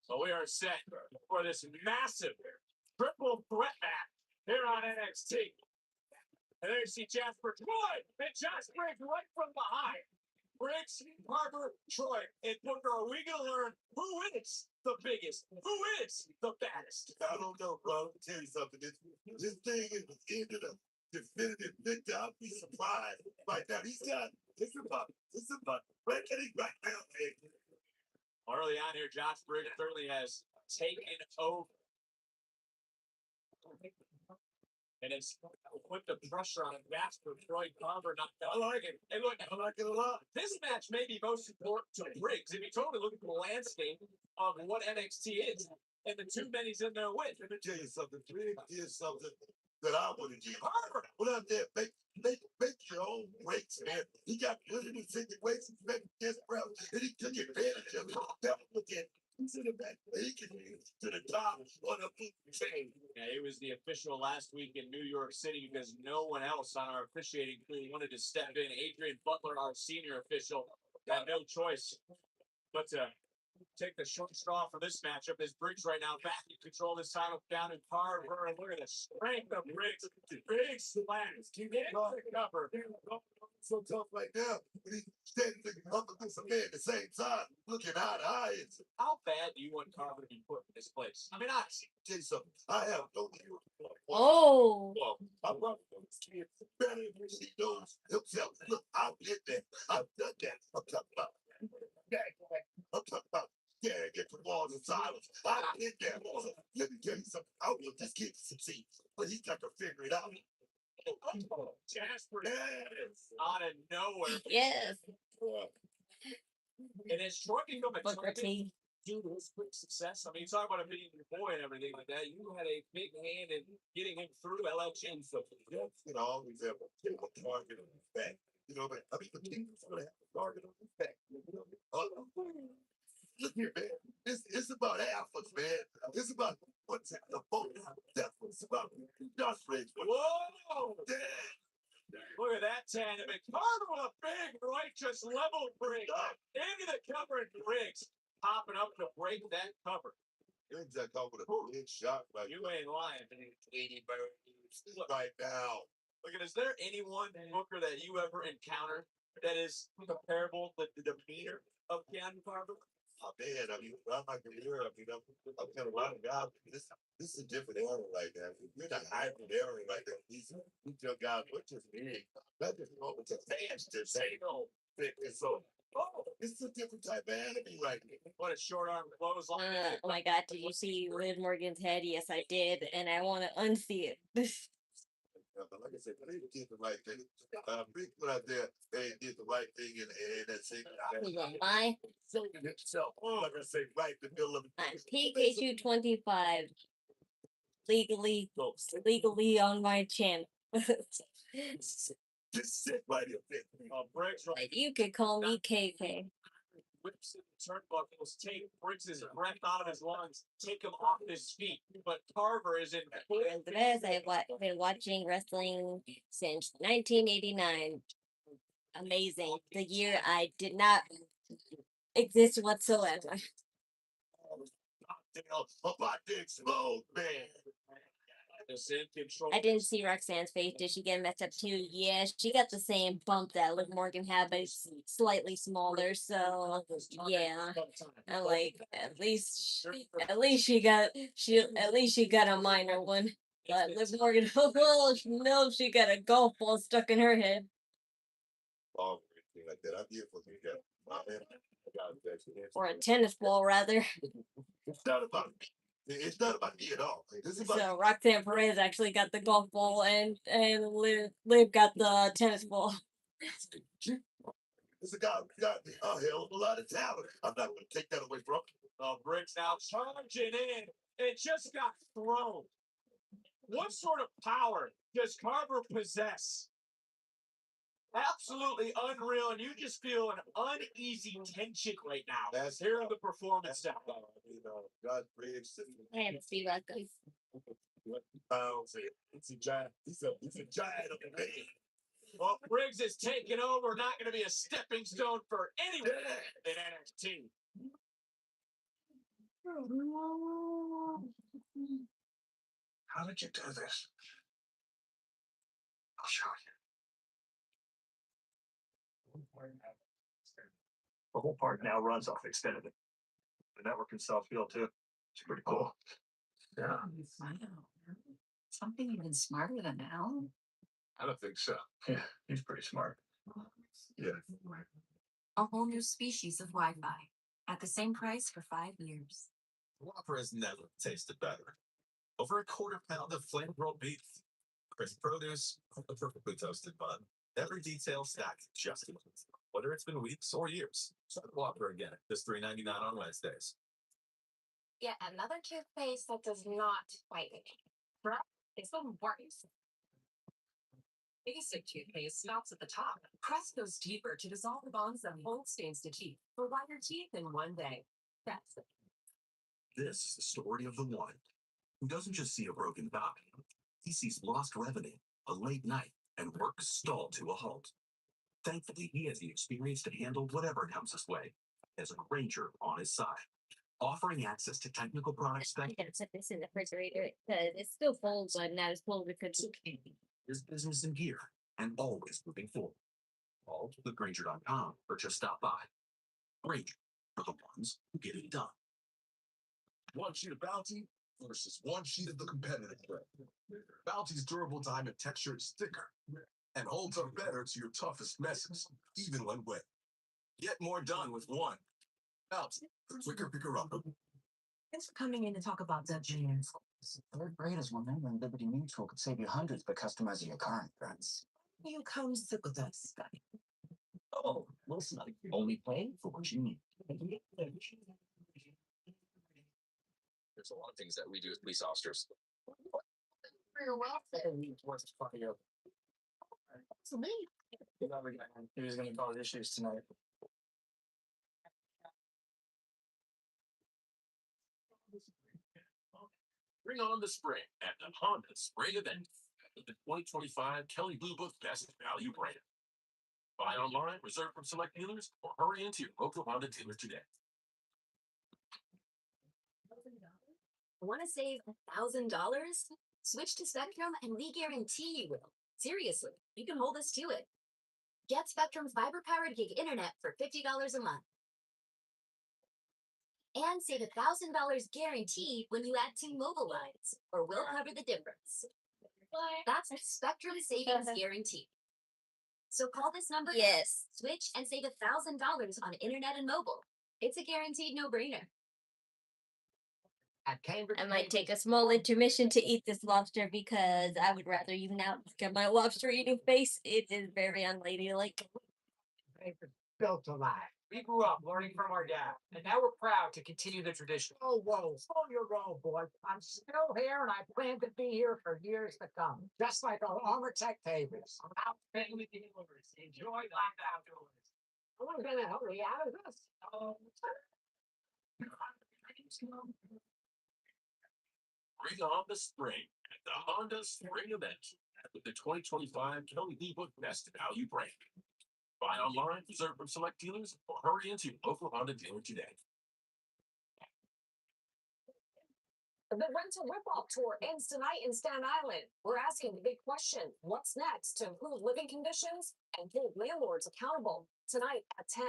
C: So we are set for this massive triple threat match here on NXT. And there you see Jasper Troy and Josh Briggs right from behind. Briggs, Carver, Troy, and Booker, are we going to learn who is the biggest? Who is the baddest?
B: I don't know, bro. Let me tell you something. This thing is ended up definitive victor. I'll be surprised right now. He's got this is about reckoning right now, man.
C: Early on here, Josh Briggs certainly has taken over. And it's put the pressure on Jasper Troy Carver. I like it. Hey, look, I like it a lot. This match may be most important to Briggs. If you totally look at the landscape of what NXT is and the too many's in there with.
B: Let me tell you something. Briggs is something that I want to do. Carver, went out there, make your own weights, man. He got 150 weights, and he took advantage of it. That look at to the back, he can to the top on a food chain.
C: Yeah, it was the official last week in New York City because no one else on our officiating crew wanted to step in. Adrian Butler, our senior official, had no choice but to take the short straw for this matchup as Briggs right now back in control of this title down in Carver. And look at the strength of Briggs. Big slams. Keep it on the cover.
B: So tough right now, but he's standing up against a man at the same time, looking eye to eye.
C: How bad do you want Carver to be put in this place? I mean, honestly,
B: Tell you something. I have no idea.
A: Oh.
B: I'm running from this kid better than he knows himself. Look, I've been there. I've done that. I'm talking about. I'm talking about
J: Yeah, get the walls in silence. I did that, Lola. Let me tell you something. I want this kid to succeed, but he's got to figure it out.
C: Oh, Jasper
J: Yes.
C: out of nowhere.
A: Yes.
C: And as Troy become a
A: Booker
C: champion
A: T.
C: due to his quick success, I mean, you talk about him being your boy and everything like that. You had a big hand in getting him through LLC.
J: So, yes, you know, always have a target on his back. You know, but I mean, the kingdom's going to have a target on his back. You know? Look here, man. It's about alphas, man. It's about what's at the phone. That's what it's about. Josh Briggs.
C: Whoa!
J: Damn.
C: Look at that tandem. And Carver with a big right, just level Briggs into the cover, and Briggs popping up to break that cover.
J: Briggs that come with a big shot. Like,
C: You ain't lying.
J: Tweety Bird. Right now.
C: Look at, is there anyone, Booker, that you ever encountered that is comparable to the demeanor of Keanu Carver?
J: Oh, man, I mean, throughout my career, I mean, I've got a lot of guys. This is a different era like that. We're in a hybrid era like that. These young guys, we're just big. Not just over to fans to say, no, thick and so. Oh, this is a different type of anime right here.
C: What a short arm clothesline.
A: Oh my God, did you see Liv Morgan's head? Yes, I did, and I want to unsee it.
J: But like I said, they did the right thing. Big one out there, they did the right thing, and that's it.
A: Who's on my?
J: Saving itself. Like I say, right in the middle of
A: I'm PK2 25. Legally on my channel.
J: Just sit right here.
C: Briggs right.
A: You could call me KK.
C: Whips in the turnbuckles, take Briggs' breath out of his lungs, take him off his feet. But Carver is in full.
A: Andres, I've been watching wrestling since 1989. Amazing. The year I did not exist whatsoever.
J: My dick's explode, man.
A: I didn't see Roxanne's face. Did she get messed up too? Yeah, she got the same bump that Liv Morgan had, but it's slightly smaller. So yeah, I'm like, at least she got a minor one. But Liv Morgan, oh no, she got a golf ball stuck in her head.
J: Oh, like that. I'm here for you.
A: Or a tennis ball, rather.
J: It's not about me. It's not about me at all. This is about
A: So Roxanne Perez actually got the golf ball, and Liv got the tennis ball.
J: This guy got a hell of a lot of talent. I'm not going to take that away from him.
C: Briggs now charging in and just got thrown. What sort of power does Carver possess? Absolutely unreal, and you just feel an uneasy tension right now.
J: That's
C: here in the performance center.
J: You know, Josh Briggs.
A: I haven't seen that guy.
J: It's a giant. He's a giant of a man.
C: Well, Briggs is taking over, not going to be a stepping stone for anyone in NXT.
J: How did you do this? I'll show you.
K: The whole park now runs off extended. The network in Southfield too. It's pretty cool. Yeah.
G: Wow. Something even smarter than Al?
J: I don't think so.
K: Yeah, he's pretty smart.
J: Yeah.
G: A whole new species of Wi-Fi at the same price for 5 years.
H: Whopper has never tasted better. Over a quarter-pound of flame-grilled beef, crisp produce, a perfectly toasted bun. Every detail stacked just enough. Whether it's been weeks or years, try the Whopper again. Just $3.99 on Wednesdays.
I: Yeah, another toothpaste that does not whiten. Right? It's the worst.
G: Basic toothpaste stops at the top. Crest goes deeper to dissolve the bonds that hold stains to teeth for whiter teeth in one day. That's it.
H: This is the story of the one who doesn't just see a broken dock. He sees lost revenue, a late night, and work stalled to a halt. Thankfully, he has the experience to handle whatever comes his way, as a Ranger on his side, offering access to technical products
A: I gotta put this in the refrigerator because it still folds, but not as cold because
H: his business in gear, and always moving forward. All with Granger.com or just stop by. Granger, for the ones who get it done.
J: One sheet of Bounty versus one sheet of the competitive brand. Bounty's durable diamond texture is thicker and holds up better to your toughest messes, even when wet. Get more done with one. Out. Quicker, picker up.
G: Thanks for coming in to talk about Deb Junior schools.
E: Third graders remembering Liberty Mutual could save you hundreds by customizing your car insurance.
G: You come sit with us.
H: Oh, listen, I'm only paying for what you need. There's a lot of things that we do as police officers.
G: For your welfare.
K: What's fucking up?
G: It's me.
K: He was gonna cause issues tonight.
J: Bring on the spring at the Honda Spring Event. The 2025 Kelly Blue Book Best Value Brand. Buy online, reserve from select dealers, or hurry into your local Honda dealer today.
F: Want to save $1,000? Switch to Spectrum and we guarantee you will. Seriously, you can hold us to it. Get Spectrum fiber-powered gig internet for $50 a month. And save $1,000 guaranteed when you add 2 mobile lines, or we'll cover the difference. That's the Spectrum Savings Guarantee. So call this number,
A: Yes.
F: switch, and save $1,000 on internet and mobile. It's a guaranteed no-brainer.
E: At Cambridge,
A: I might take a small intermission to eat this lobster because I would rather you not look at my lobster eating face. It is very unladylike.
E: built to last.
C: We grew up learning from our dad, and now we're proud to continue the tradition.
E: Oh, whoa, slow your roll, boy. I'm still here and I plan to be here for years to come. Just like our Armortech favorites.
C: Out family dealers, enjoy life outdoors.
E: Who's gonna help me out of this?
J: Bring on the spring at the Honda Spring Event with the 2025 Kelly Blue Book Best Value Brand. Buy online, reserve from select dealers, or hurry into your local Honda dealer today.
G: The rental rip-off tour ends tonight in Staten Island. We're asking the big question, what's next to improve living conditions and hold landlords accountable tonight at 10.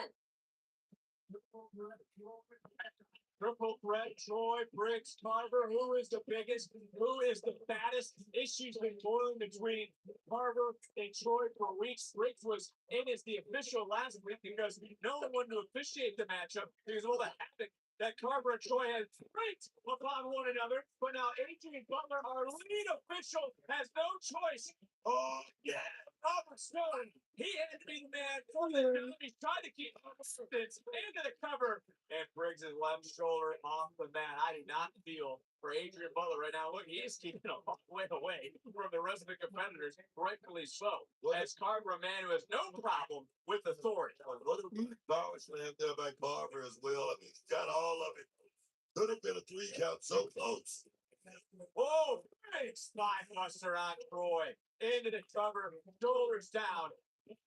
C: Triple threat, Troy, Briggs, Carver. Who is the biggest? Who is the baddest? Issues been boiling between Carver and Troy for weeks. Briggs was in as the official last week because no one wanted to officiate the matchup because of all the havoc that Carver and Troy had raked upon one another. But now Adrian Butler, our lead official, has no choice. Oh, yeah. Robert Stone, he had to be the man for the He's trying to keep distance into the cover. And Briggs' left shoulder off the mat. I do not feel for Adrian Butler right now. Look, he is keeping a long way away from the rest of the competitors, rightfully so. As Carver, a man who has no problem with authority.
J: What a power slam there by Carver as well. I mean, he's got all of it. Could have been a 3 count so close.
C: Oh, big spine buster on Troy. Into the cover, shoulders down.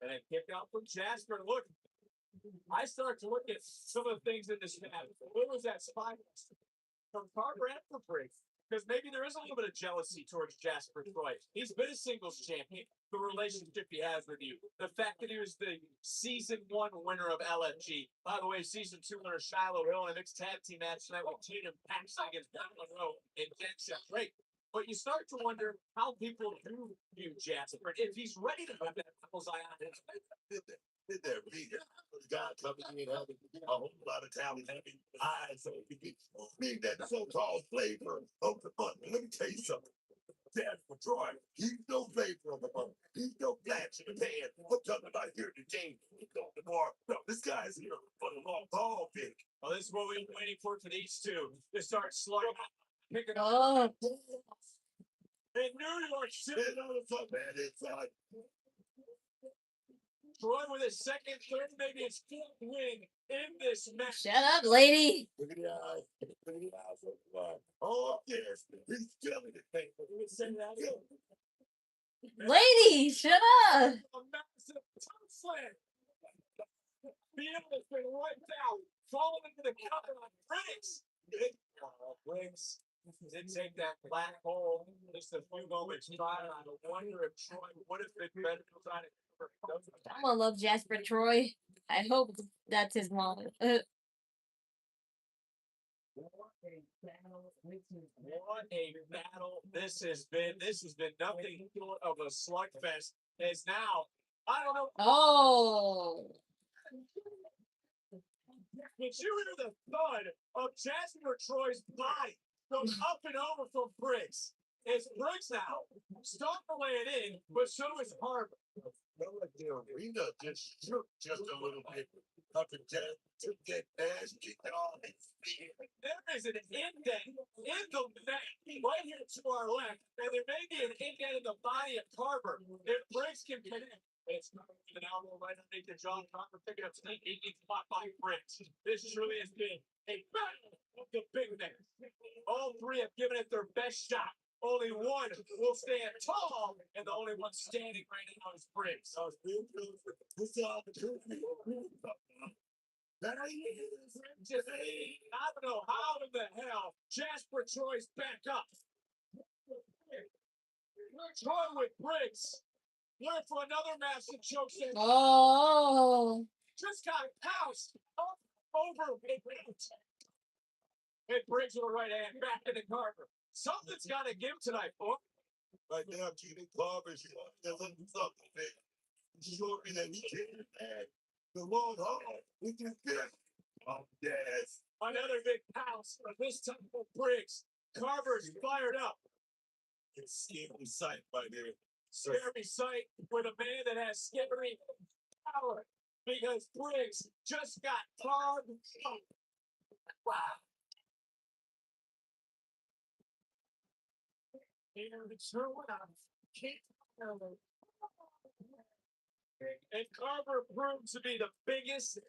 C: And a kick out from Jasper. Look, I start to look at some of the things in this match. What was that spine buster? From Carver and from Briggs. Because maybe there is a little bit of jealousy towards Jasper Troy. He's been a singles champion. The relationship he has with you. The fact that he was the season 1 winner of LFG. By the way, season 2 winner Shiloh Hill in a mixed tag team match tonight with Tatum Paxton against Don Monroe and Cashapp. Great. But you start to wonder how people do view Jasper. If he's ready to put that devil's eye on his face.
J: Did there be the guy coming in having a whole lot of talent, having eyes, so he could being that so-called flavor of the month. Let me tell you something. Jasper Troy, he's no flavor of the month. He's no flash in the pan. I'm talking about here today. No, this guy's here for the long ball pick.
C: Well, this is what we've been waiting for these two to start slugging, picking up.
A: Oh,
C: In New York City,
J: Shit on the front man inside.
C: Troy with his second, third, maybe his 4th win in this match.
A: shut up, lady.
J: Look at the eyes. Look at the eyes of the line. Oh, yes. He's killing it.
A: Lady, shut up.
C: A massive toe slam. Beal has been wiped out, falling into the cover on Briggs. Briggs did take that black hole just a few moments prior. I wonder if Troy would have been better trying to cover.
A: I'm gonna love Jasper Troy. I hope that's his mom.
C: What a battle this has been. This has been nothing short of a slugfest. As now, I don't know.
A: Oh,
C: Did you hear the thud of Jasper Troy's body go up and over from Briggs? It's Briggs now. Start to lay it in, but so is Carver.
J: The arena just shook just a little bit. Up and down, took that ass kicked off.
C: There is an indent in the neck right here to our left, and there may be an indent in the body of Carver. If Briggs can connect, it's an elbow right underneath the jaw. Carver picking up sneak 18 spot by Briggs. This really has been a battle of the big men. All three have given it their best shot. Only one will stand tall, and the only one standing right now is Briggs.
J: I was real good for this opportunity. There he is.
C: I don't know how in the hell Jasper Troy's back up. Troy with Briggs. Looking for another massive choke slam.
A: Oh.
C: Just got pounced up over a boot. And Briggs with a right hand back into Carver. Something's got to give tonight, folks.
J: Right now, Keanu Carver is something big. Showing me that he can't back the long haul with his fist. Oh, yes.
C: Another big pounce, but this time for Briggs. Carver's fired up.
J: It's scary sight right there.
C: Scary sight with a man that has scary power. Because Briggs just got carved up. Wow. And Carver proved to be the biggest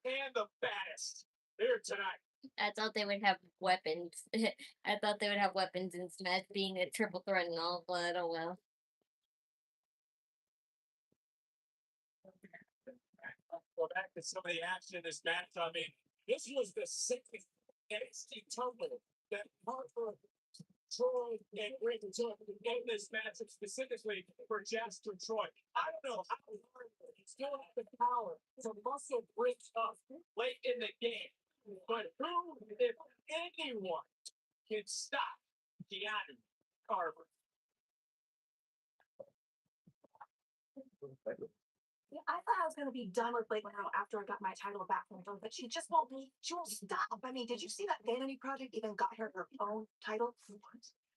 C: and the baddest here tonight.
A: I thought they would have weapons. I thought they would have weapons in Smash being a triple threat and all, but oh well.
C: Well, back to some of the action in this match. I mean, this was the second NXT total that Carver, Troy, and Briggs took in this matchup specifically for Jasper Troy. I don't know how Carver still has the power to muscle Briggs up late in the game. But who, if anyone, can stop Keanu Carver?
F: Yeah, I thought I was gonna be done with Blake Monroe after I got my title back from her, but she just won't be. She won't stop. I mean, did you see that Vanity Project even got her own title?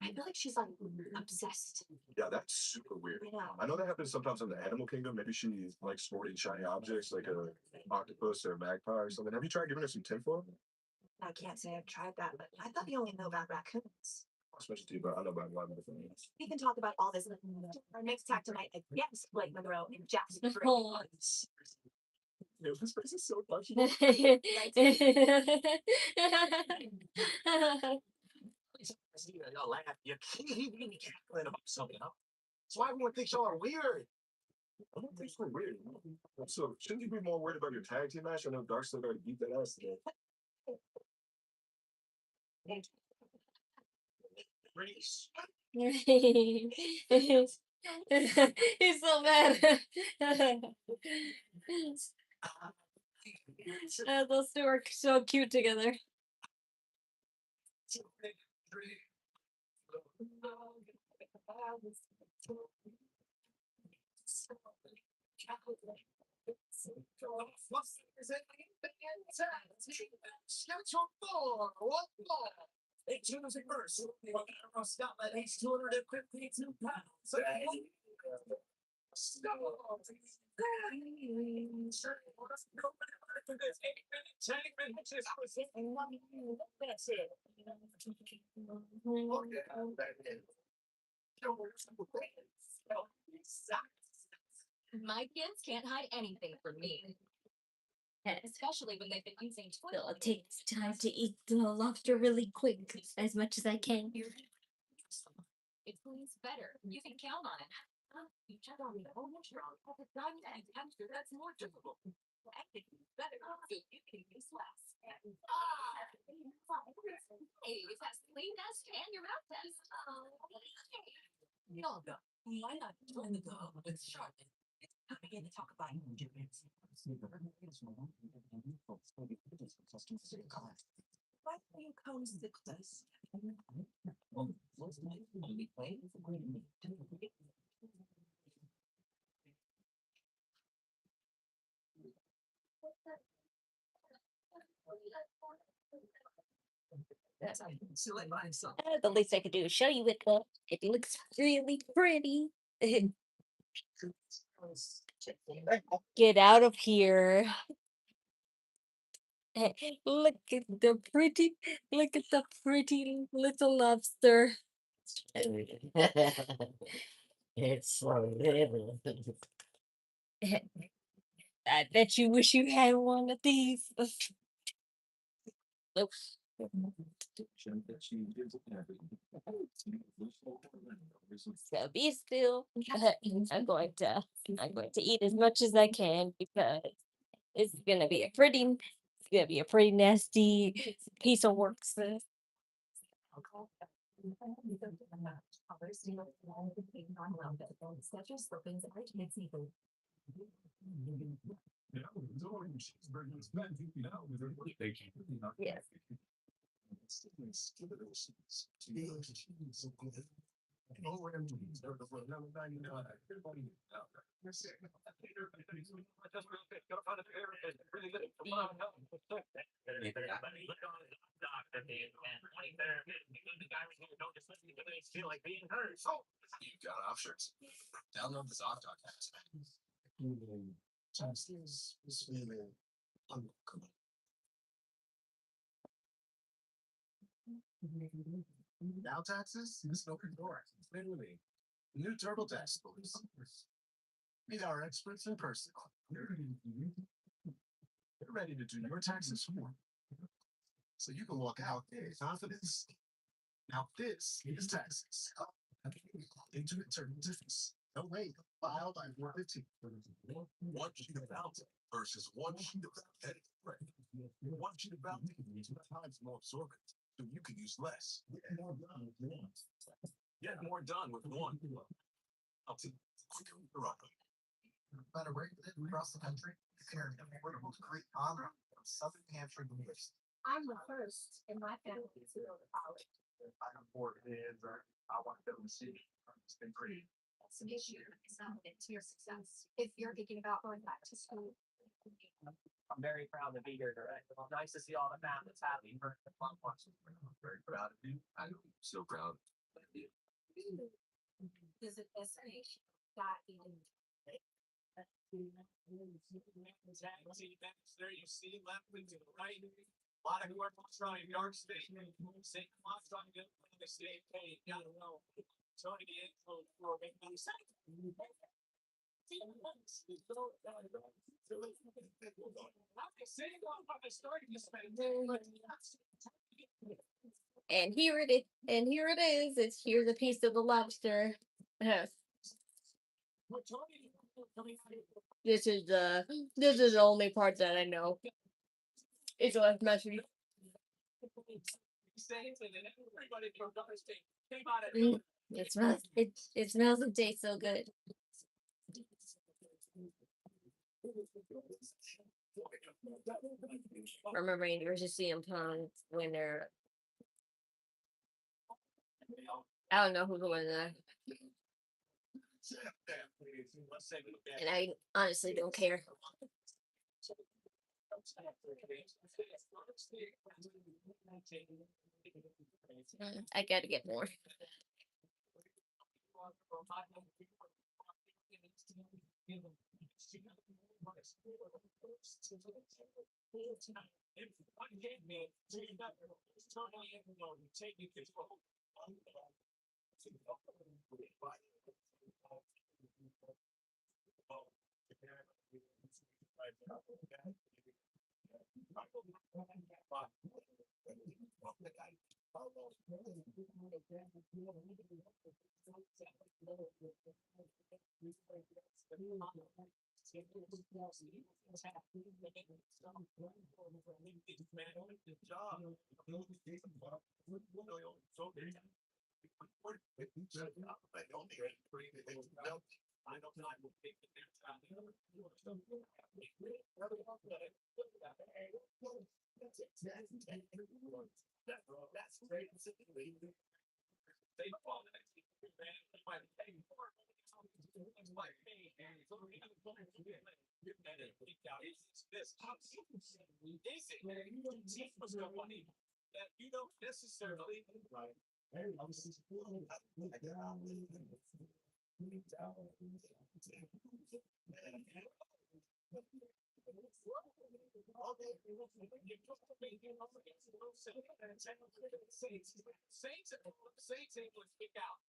F: I feel like she's like obsessed.
J: Yeah, that's super weird.
F: Yeah.
J: I know that happens sometimes in the animal kingdom. Maybe she likes sporting shiny objects like a octopus or a magpie or something. Have you tried giving her some tinfoil?
F: I can't say I've tried that, but I thought you only know about raccoons.
J: Specialty, but I know about a lot of different things.
F: We can talk about all this in our next tag tonight against Blake Monroe and Jasper Troy.
A: Oh.
J: Yo, this place is so touchy.
E: Y'all laugh. You can't even be cackling about something else. That's why everyone thinks y'all are weird.
J: I don't think we're weird. So, shouldn't you be more worried about your tag team match? I know Dark still got to beat that ass today.
C: Briggs.
A: He's so mad. Those two are so cute together.
E: Scotland, he's 252 pounds.
F: My kids can't hide anything from me. Especially when they've been using Twitter.
A: So I'll take this time to eat the lobster really quick, as much as I can.
F: It's always better. You can count on it. You check on the whole strong. The diamond and hamster, that's more difficult. I think it's better, so you can use less. Hey, it's that sleep test and your mouth test. Y'all go. Why not join the dog with Charlotte? It's coming in to talk about endurance. Why do you come sit with us?
A: The least I could do is show you it, but it looks really pretty. Get out of here. Look at the pretty, look at the pretty little lobster.
E: It's so little.
A: I bet you wish you had one of these. Nope. So be still. I'm going to eat as much as I can because it's gonna be a pretty nasty piece of work, sis. Yes.
C: Feel like being heard. So you've got options. Download this off talk app. Is feeling uncomfortable. Now taxes is an open door. Literally. New TurboTax tools. Meet our experts in person. They're ready to do your taxes for you. So you can walk out with confidence. Now this is taxes. Into internal difference. No way. Filed by 115. One sheet of bounty versus one sheet of edit. Right. One sheet of bounty can be 2 times more absorbent, so you can use less. Get more done with one. I'll take quicker run. Better rate across the country. Comparing affordable to great honor from Southern Hampshire University.
I: I'm the first in my family to go to college.
K: I have 4 kids, or I want to go to the city. It's been pretty.
I: That's an issue. It's not to your success. If you're thinking about going back to school.
B: I'm very proud to be here today. Nice to see all the families happy.
C: I'm very proud of you. I'm so proud of you.
I: Is a destination that you
C: There you see left to the right. A lot of work on trying York State. St. Cloud's trying to get the state paid. Gotta know. Tony the info for make money.
A: And here it is. And here it is. Here's a piece of the lobster. This is the only part that I know. It's less messy. It smells and tastes so good. Remembering to see them puns when they're I don't know who's winning that. And I honestly don't care. I gotta get more.
C: This Izzi teeth was company that you don't necessarily Saints able to kick out.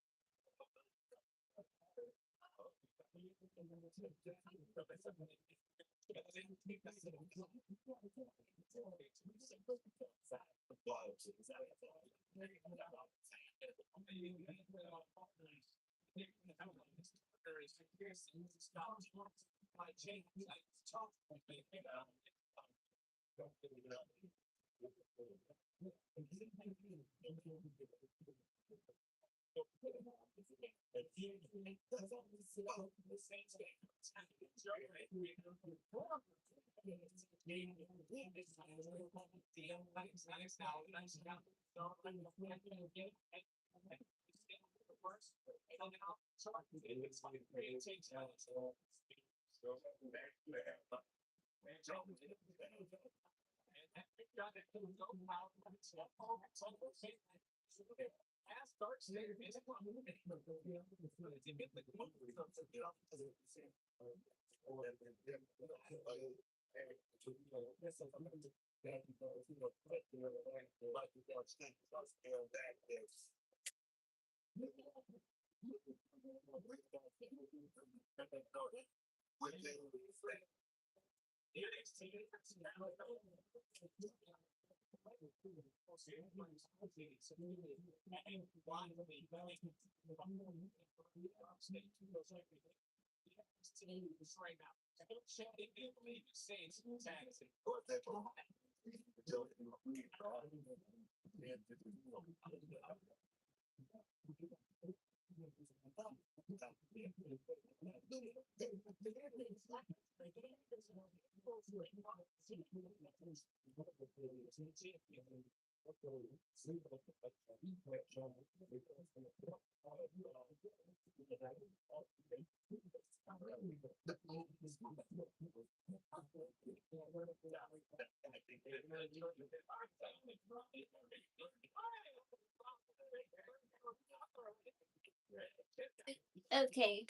A: Okay.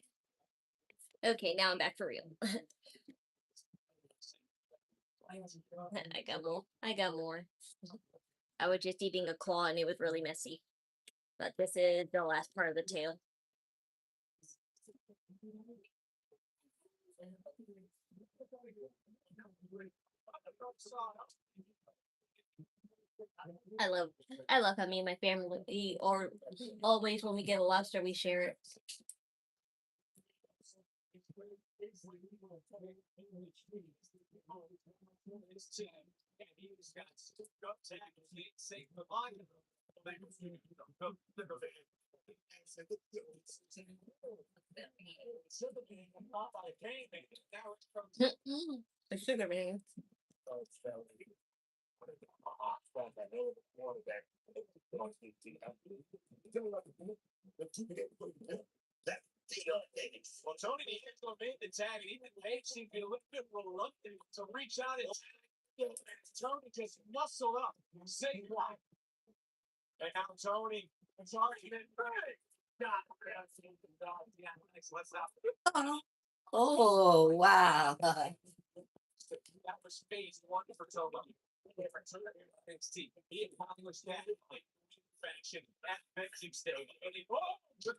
A: Okay, now I'm back for real. I got more. I got more. I was just eating a claw and it was really messy. But this is the last part of the tail. I love how me and my family eat, or always when we get a lobster we share it. The sugar man.
C: Well, Tony D'Angelo made the tag, and even Page seemed to be a little bit reluctant to reach out and Tony just muscled up, say what? And now Tony, it's already been ready. Let's not.
D: Oh, wow.
C: That was phase one for Tony. NXT. He accomplished that fashion at Mexico State. And he,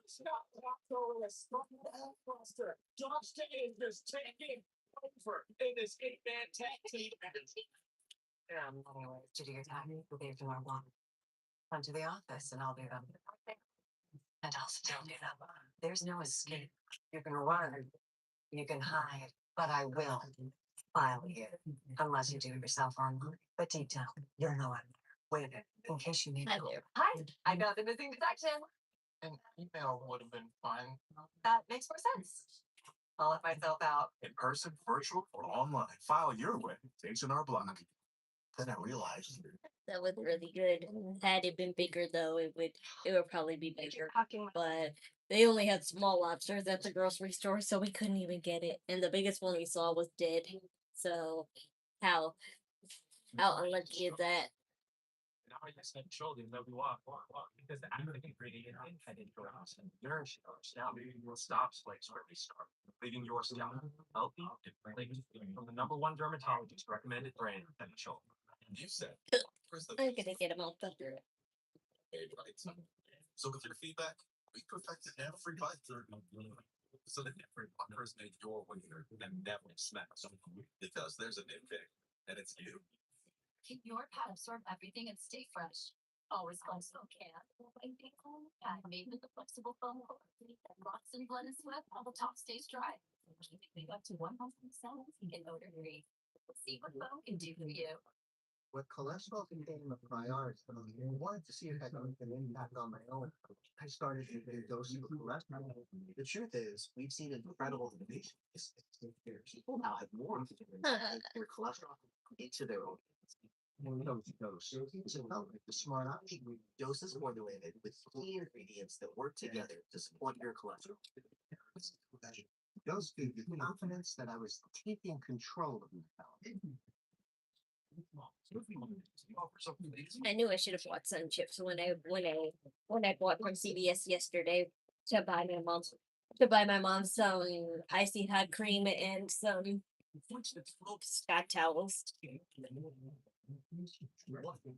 C: stop over a strong roster. Josh Briggs is taking over in this 8-man tag team.
E: Yeah, I'm running away to do your time. We'll be tomorrow morning. Come to the office and I'll do them. And I'll still do them. There's no escape. You can run, you can hide, but I will file you unless you do it yourself online. But deep down, you're no one there. Wait, in case you need
A: Hi
E: help.
A: there.
F: Hi, I got the missing detection.
J: An email would have been fine.
F: That makes more sense. I'll let myself out.
J: In person, virtual, or online. File your way. H&R Block. Then I realized.
A: That was really good. Had it been bigger though, it would probably be bigger. But they only had small lobsters at the grocery store, so we couldn't even get it. And the biggest one we saw was dead. So how unlucky is that?
C: Now I just said children that we walk because the active ingredient in head insurance and nourishing our scalp will stop flakes where they start, leaving your scalp healthy and flakes from the #1 dermatologist recommended brand Head and Shoulder.
J: You said, where's the
A: I'm gonna get him all thunder.
J: right? So with your feedback, we perfected every bite so that every butter is made your winner and never smells. Because there's a nitpick, and it's you.
F: Keep your pad absorb everything and stay fresh. Always flexible can. Pad made with the flexible foam that locks and blends sweat while the top stays dry. Keeping it up to 100% and odor free. See what foam can do for you.
L: With cholesterol became a priority, I wanted to see if I could make an impact on my own. I started to do doses of cholesterol. The truth is, we've seen incredible innovation. People now have more their cholesterol into their own. So felt like the smart option. Doses formulated with key ingredients that work together to support your cholesterol. Those gave me confidence that I was taking control of my health.
A: I knew I should have bought sun chips when I bought from CVS yesterday to buy my mom some icy hot cream and some Scott towels.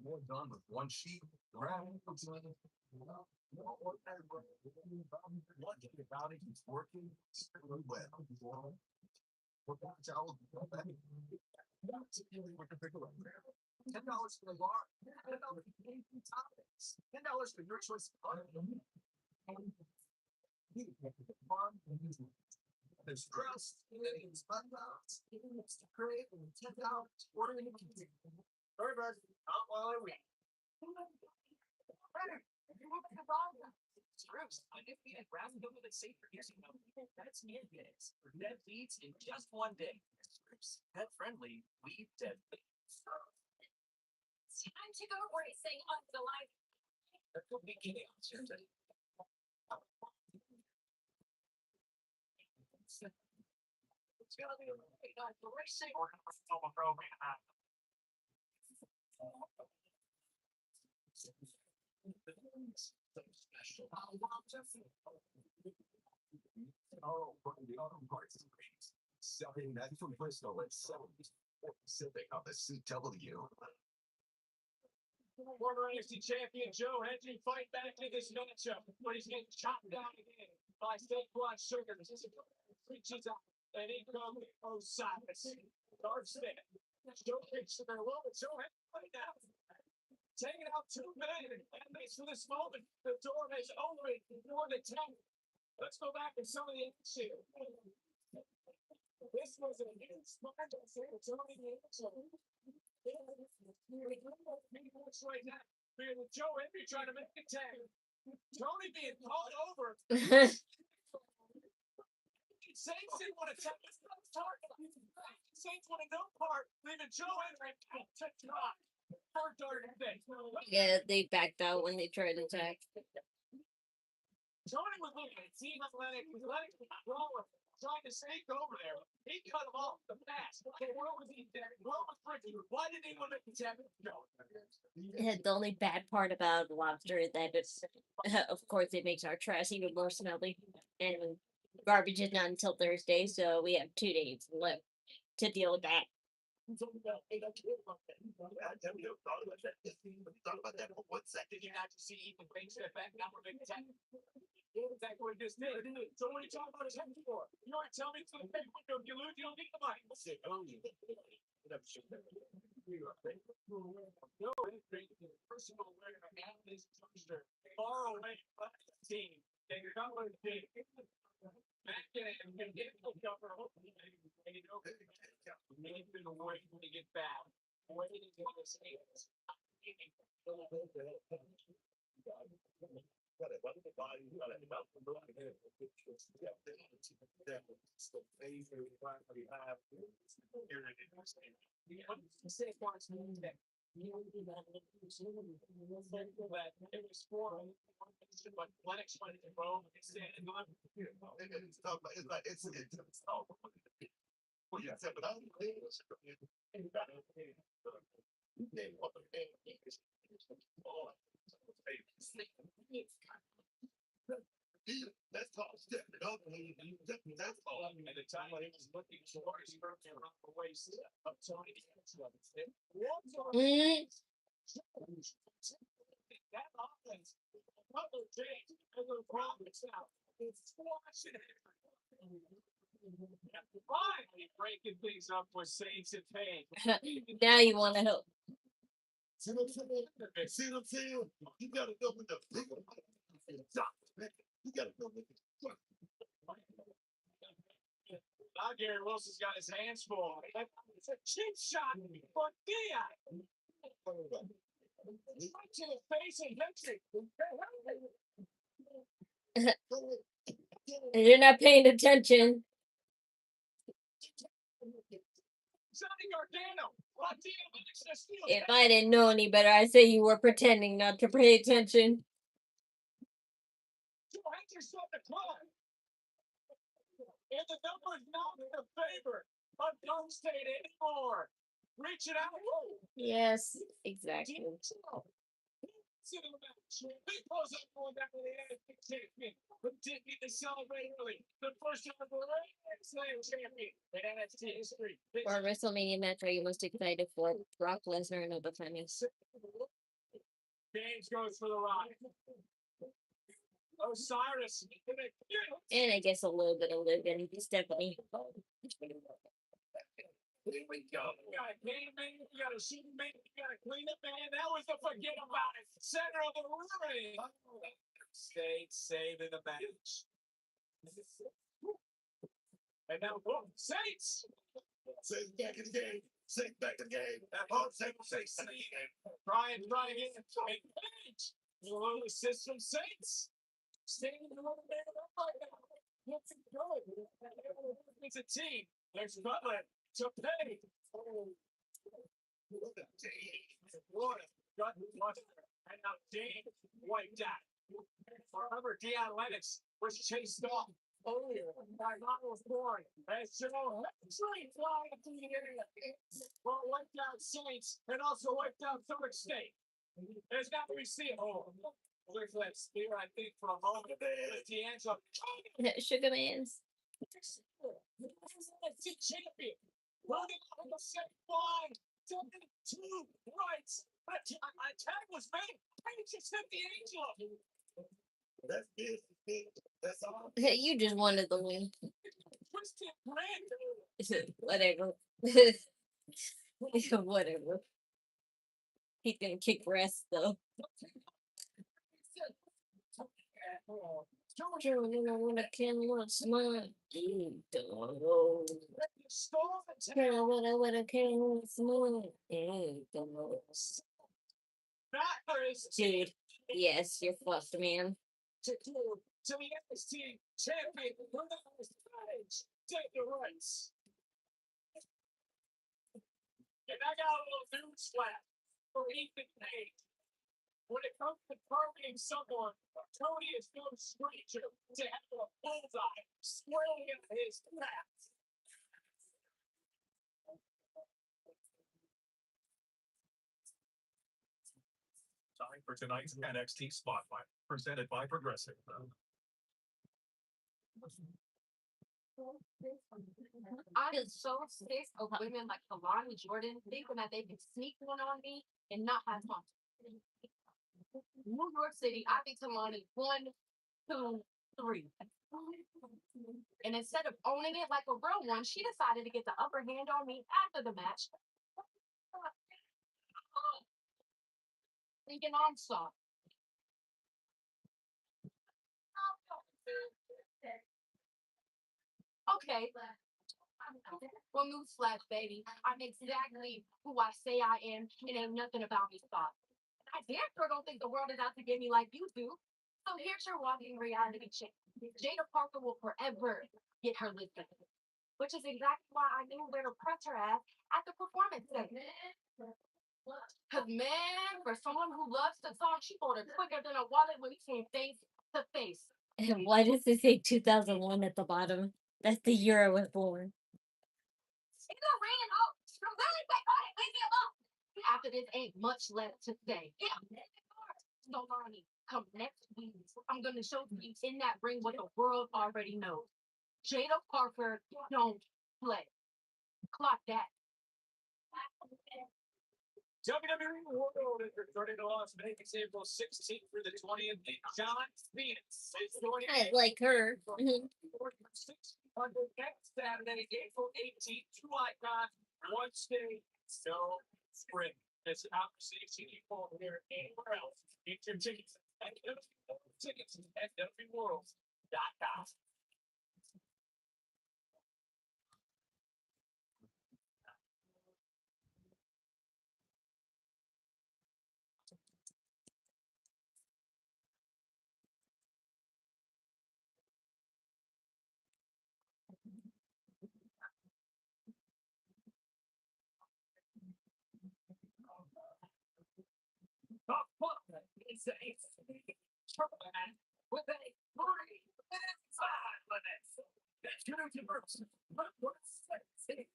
J: More done with one sheet. What about it? It's working really well. What about towel? $10 for a bar. $10 for your choice of butter. There's crust, it's $5. It's great, and $10. Order in the sorry, bud. Not while I wait. Undefeated round over the safe producing them. That's minutes for dead leads in just one day. Pet friendly, leave dead leads.
G: It's time to go racing on the line.
J: That could be chaos.
G: It's gonna be a great night for racing. We're gonna film a program.
J: Special. Oh, the auto parts and greens. Selling that from Bristol at 70 Pacific on the CW.
C: Former NFC champion Joe Hendry fight back in this matchup, but he's getting chopped down again by State Blood Sugar. Reaches out and in comes Osiris. Dark Smith. Joe Briggs to their low. Joe Hendry right now. Taking out 2 men and makes for this moment. The door is open for the 10. Let's go back to some of the action. This was a huge spot for Tony right now. With Joe Hendry trying to make a tag. Tony being called over. Saints didn't want to tap his target. Saints want to no part, leaving Joe Hendry to drop.
A: Yeah, they backed out when they tried to attack.
C: Tony was looking at Team Athletic, trying to sneak over there. He cut him off the pass. Okay, where was he there? Where was Ricky? Why did anyone make the tap? No.
A: The only bad part about lobster is that it's, of course, it makes our trash even more smelly. And garbage is not until Thursday, so we have 2 days left to deal with that.
J: Thought about that for 1 second.
C: Did you not see Ethan Payne step back? Now we're making tap. Exactly what he just did. So what are you talking about his head for? You want to tell me it's the pay window? If you lose, you don't get the money. What's it? No, personal aware of this poster far away from the team. And you're not going to take back in and get the cover. Maybe the way to get back. Waiting for the Saints.
J: That's all. That's all.
C: At the time when he was looking for his first around the waist of Tony D'Angelo. That offense, Butler James, a little problems now. It's squashing it. Finally breaking things up with Saints and Payne.
A: Now you want to help.
J: See what I'm saying? See what I'm saying? You gotta go with the big one. You gotta go with the
C: Now Gary Wilson's got his hands full. It's a cheap shot for Dion. Right to the face of Hendrick.
A: You're not paying attention.
C: Sonny Gargano.
A: If I didn't know any better, I'd say you were pretending not to pay attention.
C: And the number's not in the favor of Golden State anymore. Reach it out.
A: Yes, exactly.
C: He pulls up going down to the NXT champion, but didn't get to celebrate early. The first ever Slam champion in NXT history.
A: For WrestleMania match, are you most excited for? Brock Lesnar and Obafemi.
C: James goes for the Rock. Osiris.
A: And I guess a little bit of Living. Stephanie.
C: Here we go. You got a game man, you got a shooting man, you got a cleanup man. That was the forget about it. Center of the ring. State saving the match. And now, boom, Saints.
J: Saints back in the game. Saints back in the game. Saints.
C: Brian again. And Page. The little assist from Saints. Standing the little man up right now. What's it going? It's a team. There's Butler. To pay. Florida got and now Dane wiped out. Remember, Deion Lennox was chased off earlier by Miles Bourne. And so, Saints flying through the area. Well, wiped out Saints and also wiped out Third State. There's not we see it. Oh, there's that spear, I think, for a moment. D'Angelo.
A: Sugar Man's.
C: Champion. Running on the set line, two rights. A tag was made. Page just hit the Angel.
J: That's it. That's all.
A: You just wanted the win.
C: Twisted brand.
A: Whatever. Whatever. He's gonna kick rest though. Joe, you know what I can want smile. What I can want smile. Dude, yes, you're fucked, man.
C: To the NXT champion, take the rights. And I got a little news flat for Ethan Page. When it comes to targeting someone, Tony is no stranger to have a bullseye squarely in his path.
K: Time for tonight's NXT Spotlight, presented by Progressive.
I: I am so sick of women like Kalani Jordan thinking that they can sneak one on me and not have fun. New York City, I think Kalani 1, 2, 3. And instead of owning it like a real one, she decided to get the upper hand on me after the match. Thinking I'm soft. Okay. Well, newsflash, baby. I'm exactly who I say I am, and ain't nothing about me soft. I damn sure don't think the world is out to get me like you do. So here's your walking reality check. Jada Parker will forever get her lifted. Which is exactly why I knew where to press her ass at the performance segment. Because, man, for someone who loves the song, she folded quicker than a wallet when we came face to face.
A: And why does it say 2001 at the bottom? That's the year I was born.
I: after this ain't much left to say. Yeah. So, Lonnie, come next week. I'm gonna show you in that ring what the world already knows. Jada Parker don't play. Clock that.
C: WWE World is returning to Las Vegas April 16th through the 20th. And John Phoenix is joining
A: I like her. Mhm.
C: 600 next Saturday, April 18th. Two icons, one stage, no spring. It's an opportunity you won't hear anywhere else. Get your tickets at WWEworld.com. It's a tournament with a 3-5 limit. That's universe. But what's sexy?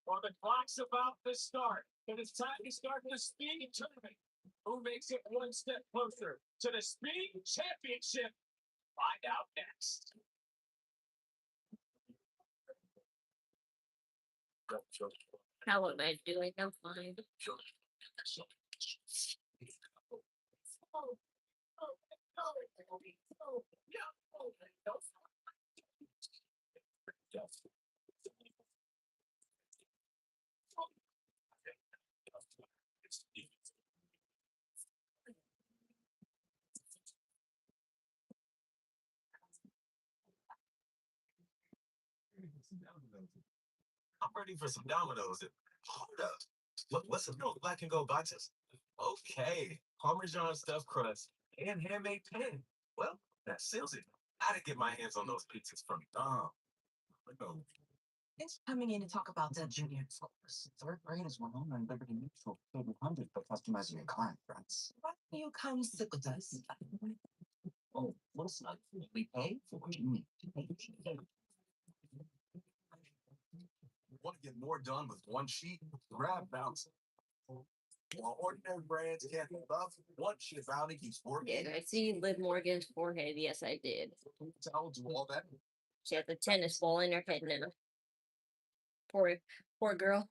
C: Well, the clock's about to start, and it's time to start the speed tournament. Who makes it one step closer to the speed championship? Find out next.
A: How am I doing? I'm fine.
J: I'm ready for some dominoes. Hold up. What's a milk black and gold boxes? Okay. Parmesan stuffed crust and handmade pan. Well, that seals it. Gotta get my hands on those pizzas from no.
E: Thanks for coming in to talk about the junior flowers. Third grade is 100 and Liberty Mutual, 100 for customizing your client friends. Why don't you come sit with us? Oh, listen, we pay for what you need.
J: Want to get more done with one sheet? Grab Bounce. While ordinary brands can't keep up, one sheet Bounty keeps working.
A: Did I see Liv Morgan's forehead? Yes, I did.
J: Towel do all that.
A: She has a tennis ball in her head now. Poor girl.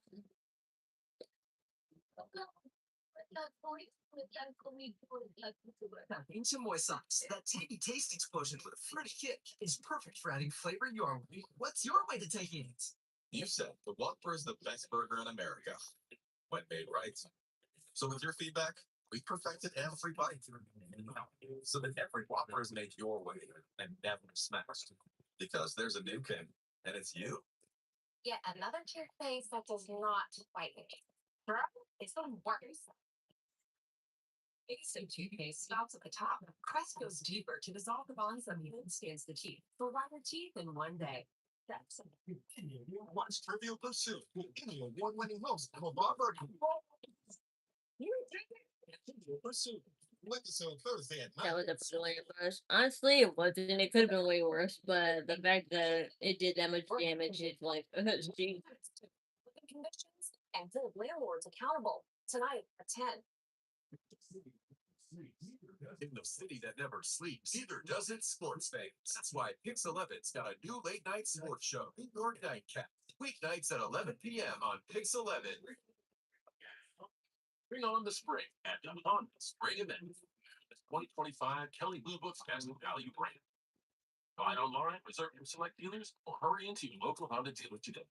E: Into moistance. That tangy taste explosion with a fruity kick is perfect for adding flavor your way. What's your way to taking it?
J: You said the Whopper is the best burger in America. When made right. So with your feedback, we perfected every bite. So that every Whopper is made your way and never smashed. Because there's a new king, and it's you.
I: Yet another toothpaste that does not whiten. It's the worst.
E: Basic toothpaste stops at the top. Crest goes deeper to dissolve the bonds that withstands the teeth. For whiter teeth in one day. That's
J: Watch Trivial Pursuit. Any award-winning host of a Robert. Trivial Pursuit. Episode Thursday at 9.
A: That was a way worse. Honestly, it wasn't. It could have been way worse, but the fact that it did that much damage, it's like, gee.
G: Living conditions and hold landlords accountable. Tonight at 10.
J: In the city that never sleeps, neither does its sports fans. That's why Pix 11's got a new late night sports show, New York Nightcap. Weeknights at 11 p.m. on Pix 11. Bring on the spring at the Honda Spring Event. The 2025 Kelly Blue Book's Best Value brand. Buy online, reserve from select dealers, or hurry into your local Honda dealer today.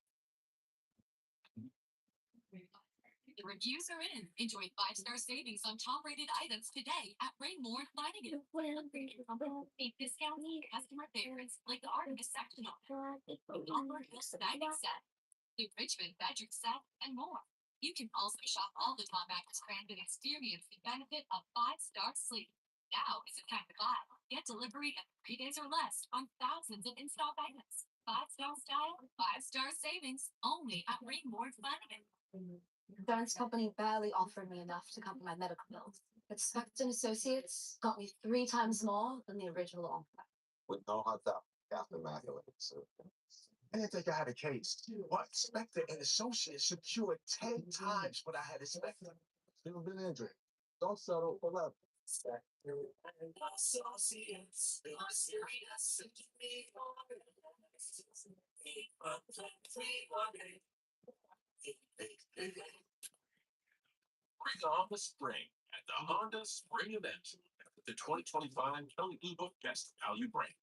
F: The reviews are in. Enjoy 5-star savings on top-rated items today at Rainmore Flanagan. Deep discounts on customer favorites like the Artemis Sectional, the Albert Hill Diving Set, the Richmond Bedroom Set, and more. You can also shop all the Tom Mattress brands and experience the benefit of 5-star sleep. Now is the time to buy. Get delivery in 3 days or less on thousands of in-stock items. 5-star style, 5-star savings, only at Rainmore Flanagan.
M: Insurance company barely offered me enough to cover my medical bills. But Specs and Associates got me 3 times more than the original offer.
L: With no hot top, after immaculate. So
J: I didn't think I had a case. What? Spectre and Associates secured 10 times what I had expected. Still been injured. Don't settle for love. Spectre and Associates are serious. Bring on the spring at the Honda Spring Event. The 2025 Kelly Blue Book Best Value Brand.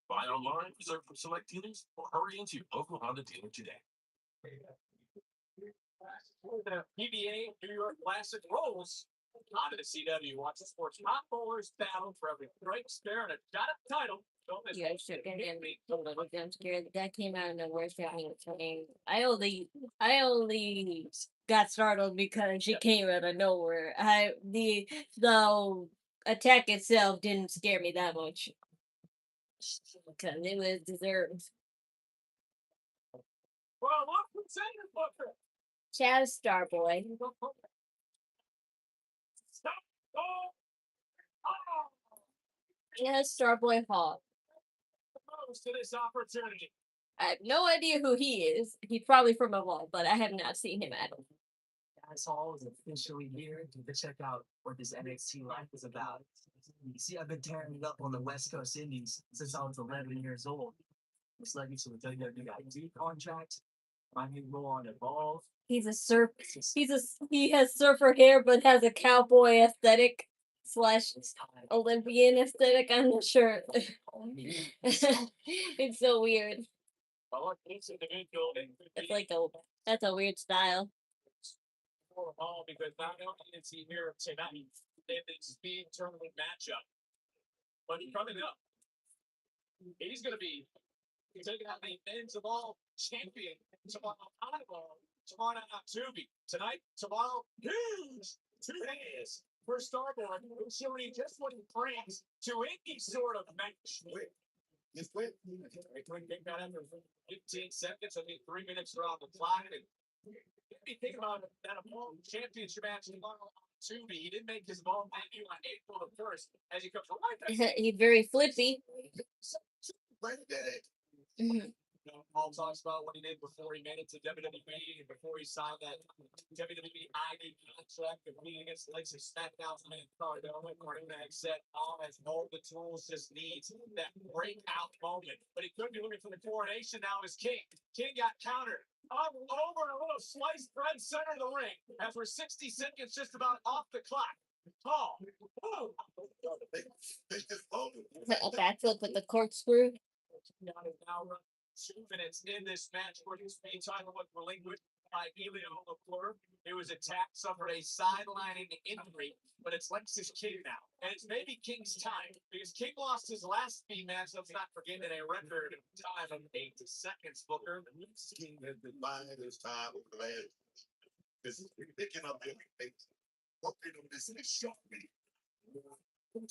J: Buy online, reserve from select dealers, or hurry into your local Honda dealer today.
C: The PBA New York Classic rolls. On the CW, watch the sports top bowlers battle for every break, spare, and a shot at the title. Don't miss
A: Yeah, sure. I'm scared. That came out in the worst thing. I only got startled because she came out of nowhere. The attack itself didn't scare me that much because it was deserved.
C: Well, look who's in the booker.
A: Chaz Starboy.
C: Stop. Oh.
A: Yeah, Starboy Hawk.
C: To this opportunity.
A: I have no idea who he is. He's probably from Evolve, but I have not seen him at all.
E: Guys Hall is officially here to check out what this NXT life is about. You see, I've been tearing it up on the West Coast Indies since I was 11 years old. Looks like it's with WWE ID contract. My new role on Evolve.
A: He has surfer hair but has a cowboy aesthetic / Olympian aesthetic. I'm not sure. It's so weird. It's like that's a weird style.
C: Because not only is he here tonight in the speed tournament matchup, but coming up, he's going to be taking out the men's of all champion tomorrow night Tubi. Tonight, tomorrow, huge 2 days for Starboy, showing just what he brings to any sort of match. It's quick. Kick that after 15 seconds. I mean, 3 minutes are on the clock. And you think about that Evolve championship match tomorrow on Tubi. He didn't make his Evolve debut on April the 1st as he comes right back.
A: He's very flippy.
C: Paul talks about what he did before he made it to WWE and before he signed that WWE ID contract, competing against the likes of SmackDown and Cardona. Cardona said Paul has all the tools, just needs that breakout moment. But he could be looking for the coronation now as King. King got countered. Up over a little sliced bread center of the ring. After 60 seconds just about off the clock. Paul.
A: A backflip with the corkscrew.
C: Now 2 minutes in this match where his main title was relinquished by Elio LaFleur. It was attacked, suffered a sidelining injury, but it's Lexus King now. And it's maybe King's time because King lost his last speed match. Let's not forget that a record time of 8 seconds, Booker.
J: King has defined his time over the last. This is picking up everything. Working on this is shocking.
C: And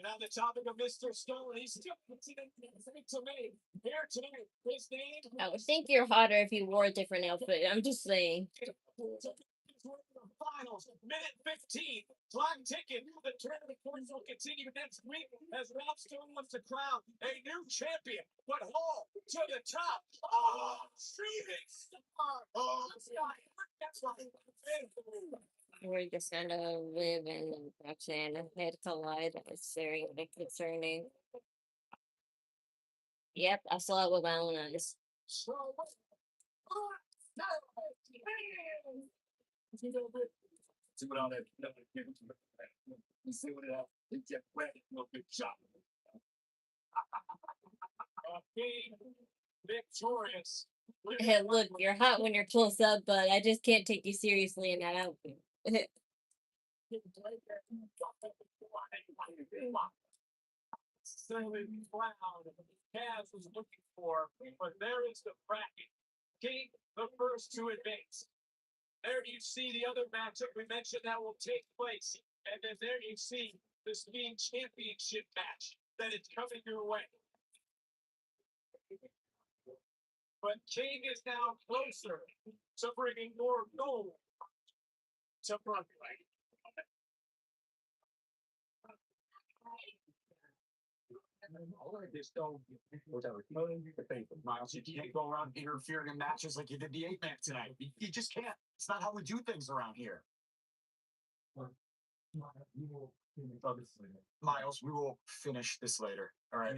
C: on the topic of Mr. Stone, he's still to me here tonight. His name.
A: I would think you're hotter if you wore a different outfit. I'm just saying.
C: Finals, minute 15, clock ticking. The tournament points will continue next week as Rob Stone wants to crown a new champion. But Hall to the top. Oh, streaming star. Oh, that's right.
A: We're just gonna live in Roxanne had to collide. That was very concerning. Yep, I saw it with my own eyes.
C: See what all that. You see what that. Get ready. No big shot. Victorious.
A: Hey, look, you're hot when you're close up, but I just can't take you seriously in that outfit.
C: Cavs was looking for, but there is the bracket. King, the first to advance. There you see the other matchup we mentioned that will take place. And then there you see the Speed Championship match that is coming your way. But King is now closer to bringing more gold to Brooklyn. Just don't. Miles, you can't go around interfering in matches like you did the 8-man tonight. You just can't. It's not how we do things around here. Miles, we will finish this later. All right.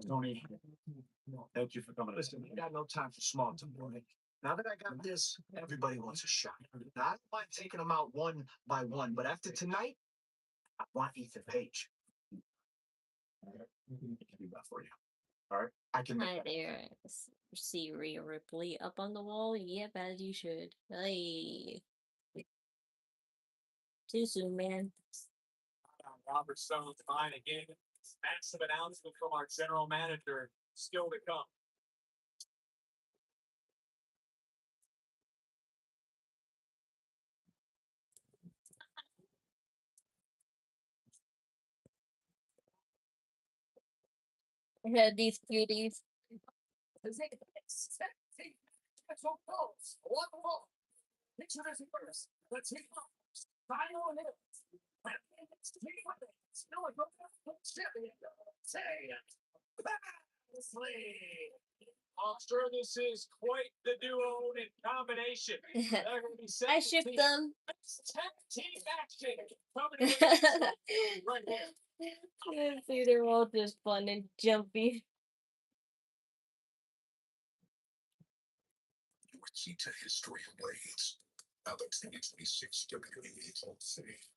C: Tony, thank you for coming. Listen, I got no time for small talk. Now that I got this, everybody wants a shot. Now, I don't mind taking them out one by one, but after tonight, I want Ethan Page. I can do that for you. All right, I can.
A: Hi there. See Rhea Ripley up on the wall. Yep, as you should. Hey. Too soon, man.
C: Robert Stone's fine again. Massive announcement from our general manager. Still to come.
A: I had these cuties.
C: Picture this first. Let's hit final minutes. I'm sure this is quite the duo in combination.
A: I ship them.
C: Team action coming right here.
A: See, they're all just fun and jumpy.
J: Key to history of blades. Now the 2026 WWE Hall of Fame.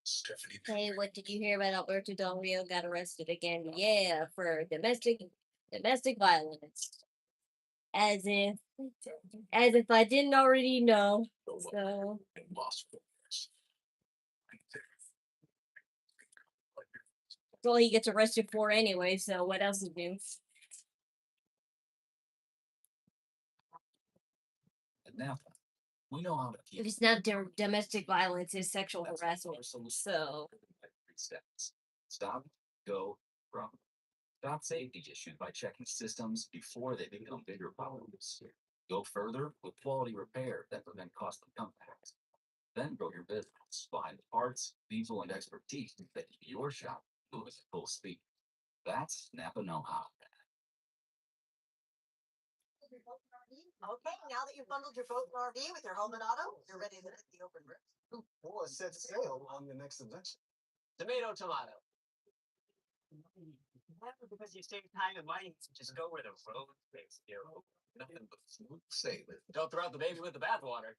J: Stephanie.
A: Hey, what did you hear about Alberto Del Rio got arrested again? Yeah, for domestic violence. As if I didn't already know. So that's all he gets arrested for anyway, so what else is new?
H: Now, we know how to keep
A: If it's not domestic violence, it's sexual harassment. So
H: steps. Stop, go, run. Stop safety issues by checking systems before they become bigger problems. Go further with quality repair that prevent costly comebacks. Then grow your business behind the parts, people, and expertise that keep your shop moving at full speed. That's Napa know-how.
D: Okay, now that you've bundled your boat and RV with your home and auto, you're ready to hit the open river.
L: Well, it set sail on the next adventure.
B: Tomato. Because you save time and money, just go where the road takes you. Nothing but smooth sailing. Don't throw out the baby with the bathwater.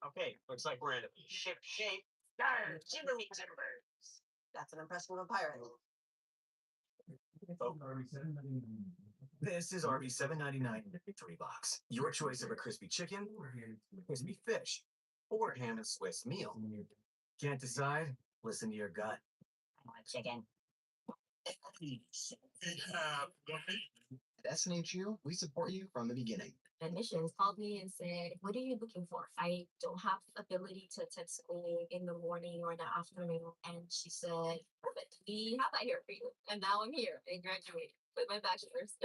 B: Okay, looks like we're in a ship shape. Darn, timber me timbers.
D: That's an impressive one pirate.
H: This is RB $7.99 victory box. Your choice of a crispy chicken, crispy fish, or ham and Swiss meal. Can't decide? Listen to your gut.
F: I want chicken.
L: At SNHU, we support you from the beginning.
M: Admissions called me and said, "What are you looking for? I don't have ability to attend school in the morning or in the afternoon." And she said, "Perfect, we have that here for you." And now I'm here and graduated with my bachelor's.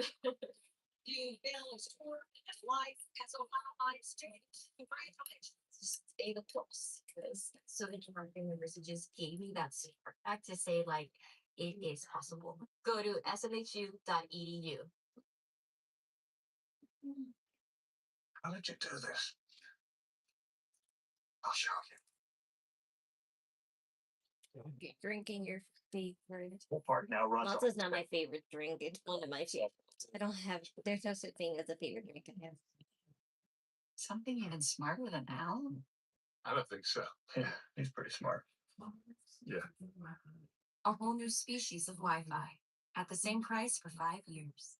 G: You balance work and life as a modified student. Congratulations.
M: Stay the course because Southern California University just gave me that super fact to say like it is possible. Go to snhu.edu.
J: How did you do this? I'll show you.
A: Drinking your favorite.
K: What part now runs off?
A: Malta's not my favorite drink. It's one of my favorites. I don't have. There's no such thing as a favorite drink I have.
E: Something even smarter than Al?
J: I don't think so.
K: Yeah, he's pretty smart. Yeah.
E: A whole new species of Wi-Fi at the same price for 5 years.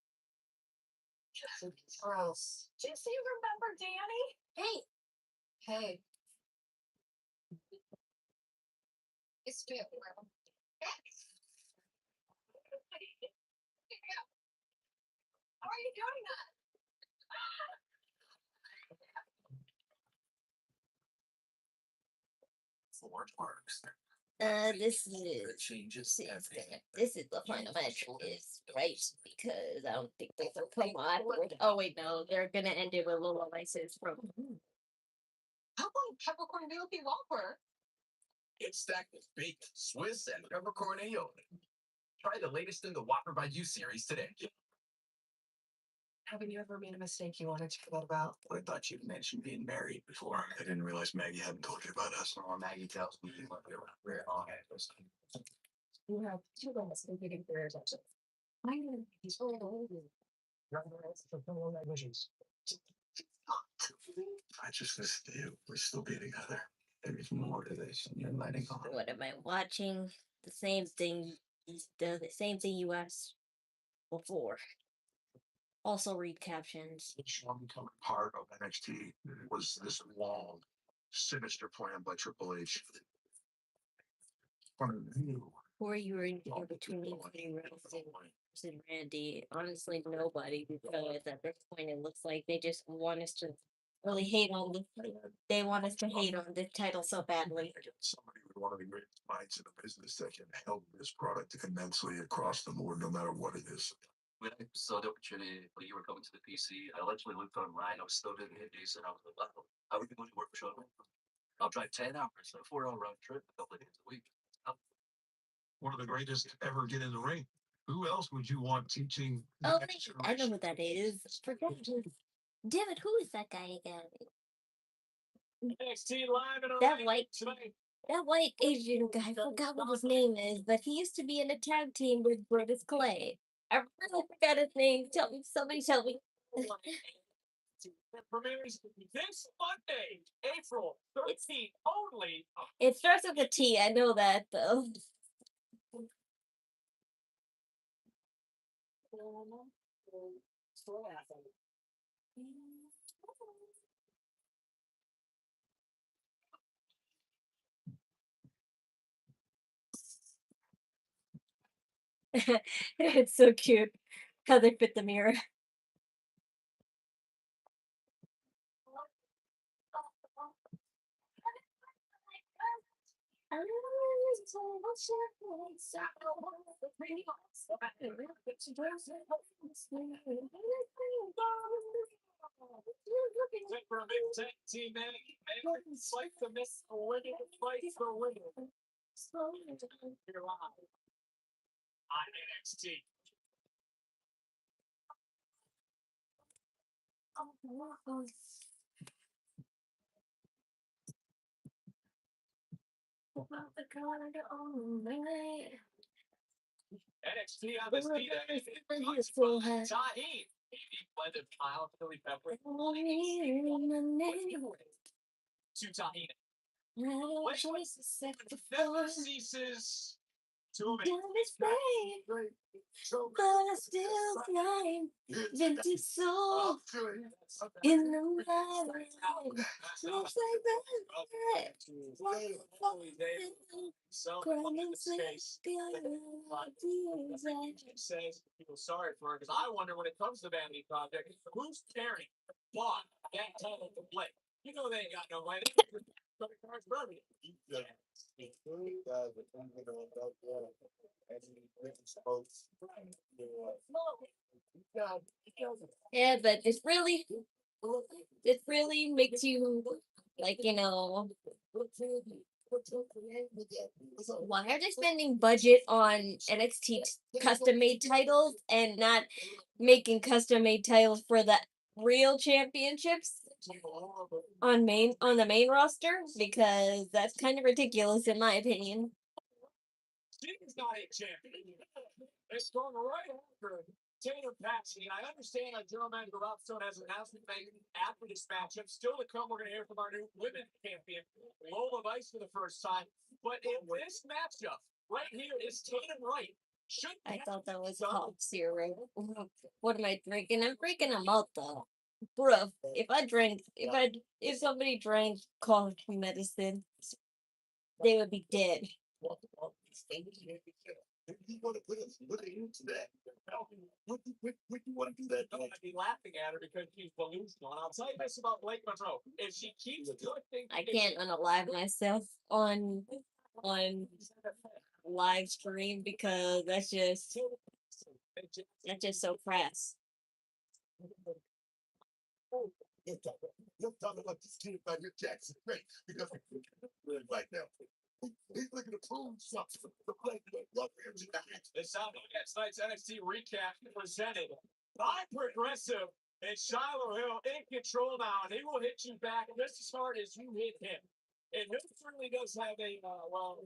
G: Gross. Do you remember Danny?
M: Hey,
G: It's good. How are you doing that?
J: Forge marks.
A: This
J: It
A: is.
J: changes everything.
A: This is the final match is right because I don't think they will come on. Oh wait, no, they're gonna end it with Lola license from.
G: How about peppercorn Whopper?
J: It's stacked with bacon, Swiss, and peppercorn aioli. Try the latest in the Whopper by You series today.
E: Haven't you ever made a mistake you wanted to forget about?
J: I thought you'd mentioned being married before. I didn't realize Maggie hadn't told you about us. Oh, Maggie tells me you won't be around very long.
G: You have two levels competing for your attention. I know he's all over.
J: I just miss you. We're still be together. There's more to this, and you're letting on.
A: What am I watching? The same thing. The same thing you asked before. Also read captions.
J: Sean becoming part of NXT was this long, sinister plan by Triple H.
A: Or you were in between and Randy. Honestly, nobody, because at this point it looks like they just want us to really hate on this. They want us to hate on this title so badly.
J: Somebody with one of the greatest minds in the business that can help this product immensely across the board, no matter what it is. When I saw the opportunity when you were coming to the PC, I literally looked online. I was still doing Indies, and I was like, wow, how are you going to work for Sean? I'll drive 10 hours, a 4-hour round trip, a couple of days a week. One of the greatest to ever get in the ring. Who else would you want teaching?
A: Oh, I know who that is. Forget it. Damn it, who is that guy again?
C: NXT live and
A: That white Asian guy, I forgot what his name is, but he used to be in a tag team with Brodus Clay. I really forgot his name. Somebody tell me.
C: premieres this Monday, April 13th, only.
A: It starts with a T, I know that though. It's so cute how they fit the mirror.
C: For a big tag team match, it's like the miss a winning fight for winning. You're live on NXT. NXT on the speed Tahini. Blended mild Philly pepper. To Tahini. Never ceases to amaze.
A: But I still find empty soul in the light. Looks like that.
C: Says people sorry for her because I wonder when it comes to Vanity Project, who's carrying bought that title to play? You know they ain't got no money.
A: Yeah, but it really makes you like, why are they spending budget on NXT custom made titles and not making custom made titles for the real championships on the main roster? Because that's kind of ridiculous in my opinion.
C: She's not a champion. It's going right after Tatum Paxson. I understand that General Manager Rob Stone has an announcement made after this matchup. Still to come, we're going to hear from our new women's champion, Lola Vice, for the first time. But in this matchup, right here is Tatum Wright.
A: I thought that was hot syrup. What am I drinking? I'm drinking a Malta. Bruh, if somebody drank cough medicine, they would be dead.
J: You want to put into that? What you want to do that?
C: I'd be laughing at her because she's delusional. And I'll tell you this about Blake Monroe: if she keeps doing things,
A: I can't unalive myself on live stream because that's just so crass.
J: You're talking about this kid about your Jackson, right? Because right now, He's looking to prove something. The play love him tonight.
C: This out against tonight's NXT recap presented by Progressive and Shiloh Hill in control now, and he will hit you back just as hard as you hit him. And this certainly does have a unusual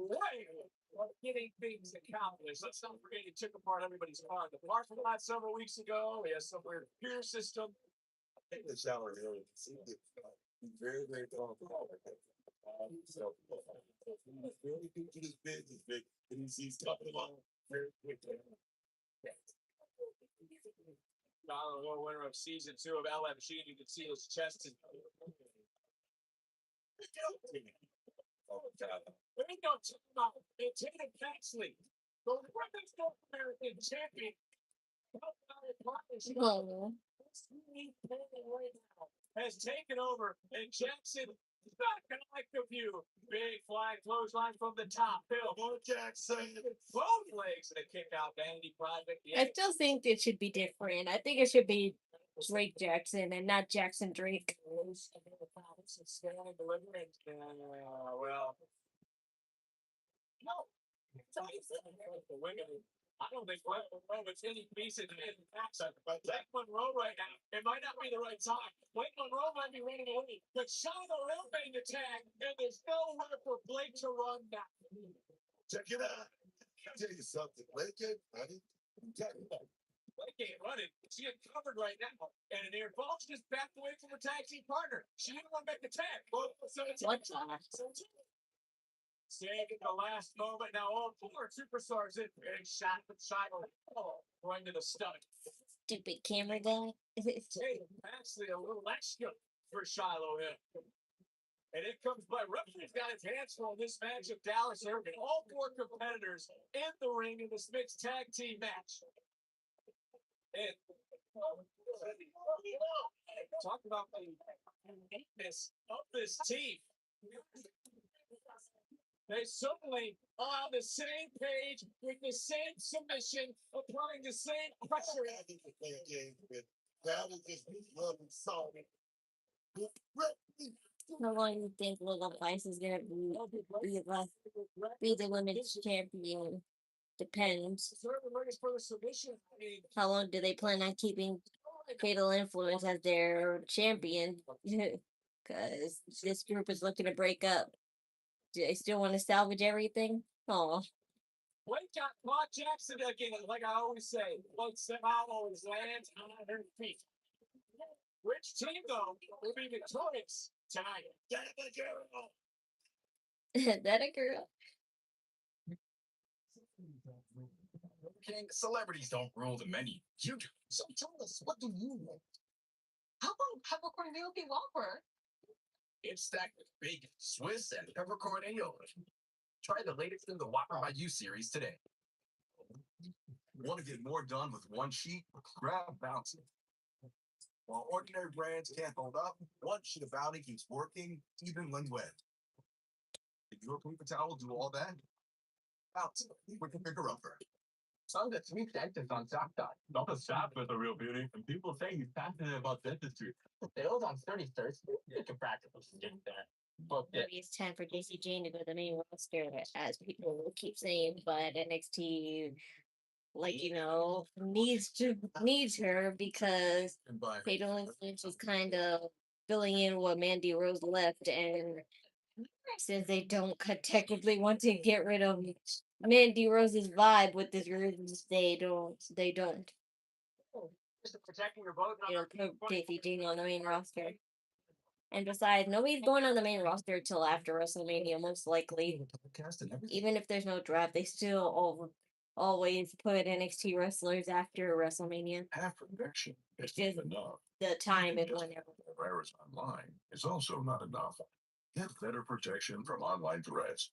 C: way of getting things accomplished. Let's not forget he took apart everybody's car. The parking lot several weeks ago. He has some weird gear system.
J: I think the shower area is very, very powerful. So, really good to this business, big, and he's coming along very quickly.
C: Shiloh Hill, winner of season 2 of LFG. You can see his chest. There ain't no time out. It's Tatum Paxley, the Women's North American champion.
A: Oh.
C: Has taken over, and Jackson is not gonna like the view. Big flying clothesline from the top. Bill
J: Jackson,
C: both legs and a kick out. Vanity Project.
A: I still think it should be different. I think it should be Drake Jackson and not Jackson Drake.
C: Well, no. I don't think it's any piece in the backside. But Blake Monroe right now, it might not be the right time. Blake Monroe might be running away. But Shiloh Hill made the tag, and there's nowhere for Blake to run back.
J: check it out. I'll tell you something. Blake ain't funny.
C: Blake ain't running. She ain't covered right now. And Aaron Falls just backed away from her tag team partner. She didn't want to make the tag. So it's saved at the last moment. Now all 4 superstars in getting shot with Shiloh going to the stomach.
A: Stupid camera guy.
C: Tatum actually a little extra for Shiloh Hill. And it comes by referee's got his hands full in this match of Dallas Irving. All 4 competitors in the ring in this mixed tag team match. And talk about the uniqueness of this team. They certainly are on the same page with the same submission, applying the same pressure.
J: I think play a game with that is just love and salt.
A: How long do you think Lola Vice is gonna be the women's champion? Depends. How long do they plan on keeping Fatal Influence as their champion? Because this group is looking to break up. Do they still want to salvage everything? Oh.
C: Blake got Mark Jackson again, like I always say. Blake somehow always lands on her feet. Which team, though, will be victorious tonight?
J: That a girl.
A: That a girl.
H: King, celebrities don't rule the menu. You do.
G: So tell us, what do you want? How about peppercorn milky Whopper?
H: It's stacked with bacon, Swiss, and peppercorn aioli. Try the latest in the Whopper by You series today. Want to get more done with one sheet? Grab Bounty. While ordinary brands can't hold up, one sheet of Bounty keeps working even when wet. Did your paper towel do all that? Bounty, we can pick her up.
K: Sounds like sweet dentist on TikTok. Dr. Shop is a real beauty, and people say he's passionate about dentistry. Sales on 31st. You can practically get that. But
A: Maybe it's time for JC Jane to go to the main roster, as people will keep saying, but NXT, needs her because Fatal Influence was kind of filling in what Mandy Rose left, and since they don't technically want to get rid of Mandy Rose's vibe with this group, they don't. They don't put JC Jane on the main roster. And besides, nobody's going on the main roster till after WrestleMania, most likely. Even if there's no draft, they still always put NXT wrestlers after WrestleMania.
J: Half protection
A: It's
J: is
A: just
J: enough.
A: the time and whenever.
J: Virus online is also not enough. Get better protection from online threats.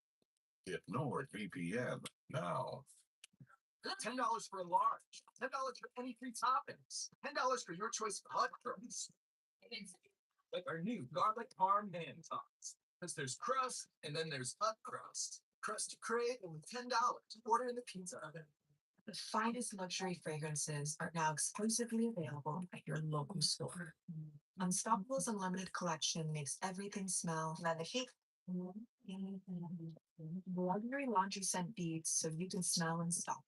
J: Get NordVPN now.
H: $10 for a large. $10 for any free toppings. $10 for your choice of hot crumbs. Like our new garlic parm ham tots. Because there's crust, and then there's hot crust. Crust to crave, and with $10, order in the pizza oven.
E: The finest luxury fragrances are now exclusively available at your local store. Unstoppable's Unlimited collection makes everything smell magnifique Luxury laundry scent beads so you can smell and stop.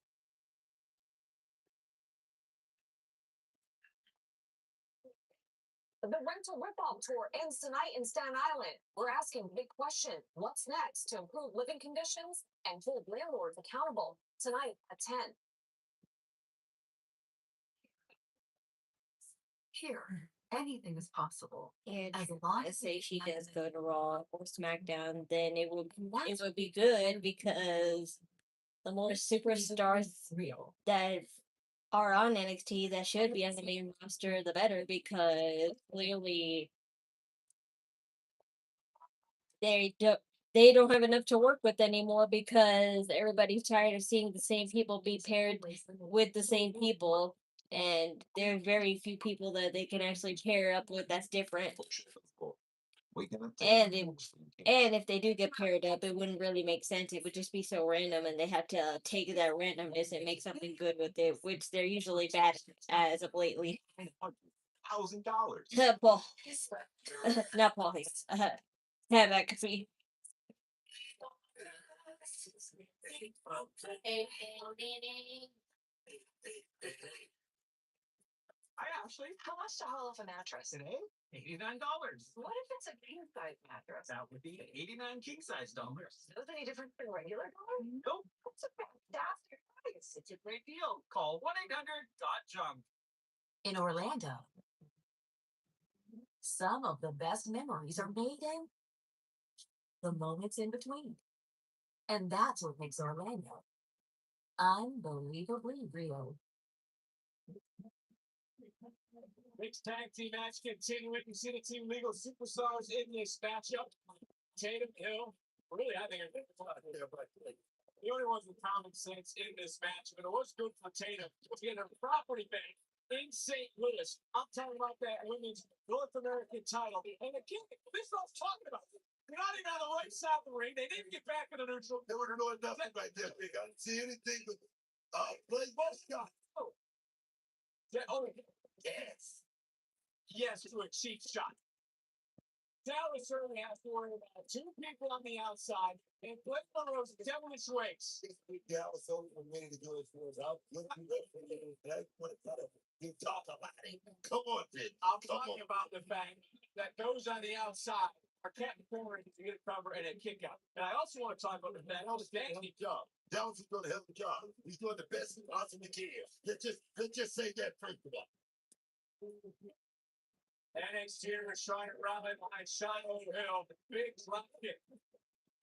G: The rental ripoff tour ends tonight in Staten Island. We're asking the big question: what's next to improve living conditions and hold landlords accountable? Tonight at 10.
E: Here, anything is possible.
A: And
E: As long
A: let's
E: as
A: say
E: you
A: she
E: have
A: does
E: the-
A: go to Raw or SmackDown, then it would be good because the more superstars
E: real.
A: that are on NXT that should be on the main roster, the better, because clearly they don't have enough to work with anymore because everybody's tired of seeing the same people be paired with the same people, and there are very few people that they can actually pair up with that's different. And if they do get paired up, it wouldn't really make sense. It would just be so random, and they have to take that randomness and make something good with it, which they're usually bad as of lately.
J: $1,000.
A: Paul, not Paul. Yeah, that could be.
K: I actually,
E: How much to haul off a mattress?
K: today, $89.
E: What if it's a king size mattress?
K: That would be 89 king size dollars.
E: Is it any different than regular dollars?
K: Nope,
E: That's a fantastic price.
K: it's a great deal. Call 1-800-JUMP.
E: In Orlando, some of the best memories are made in the moments in between. And that's what makes Orlando unbelievably real.
C: Mixed tag team match continuing. You see the team legal superstars in this matchup. Tatum Hill. Really, I think it's the only ones with common sense in this match. But it was good for Tatum to get a property bank in St. Louis. I'm talking about that women's North American title. And again, this is what I was talking about. They're not even on the right side of the ring. They didn't get back in the neutral.
J: They were doing nothing right there. I didn't see anything but Blake Scott.
C: Yes. Yes, to a cheap shot. Dallas certainly has to worry about two people on the outside and Blake Monroe's devilish ways.
J: Dallas only ready to go as far as out. You talk about it. Come on, Vic.
C: I'm talking about the fact that those on the outside are catching corner to get a cover and a kick out. And I also want to talk about the fact that Stanley
J: job. Dallas is doing a hell of a job. He's doing the best he possibly can. Let's just say that first of all.
C: NXT is trying to run it behind Shiloh Hill. Big drop kick.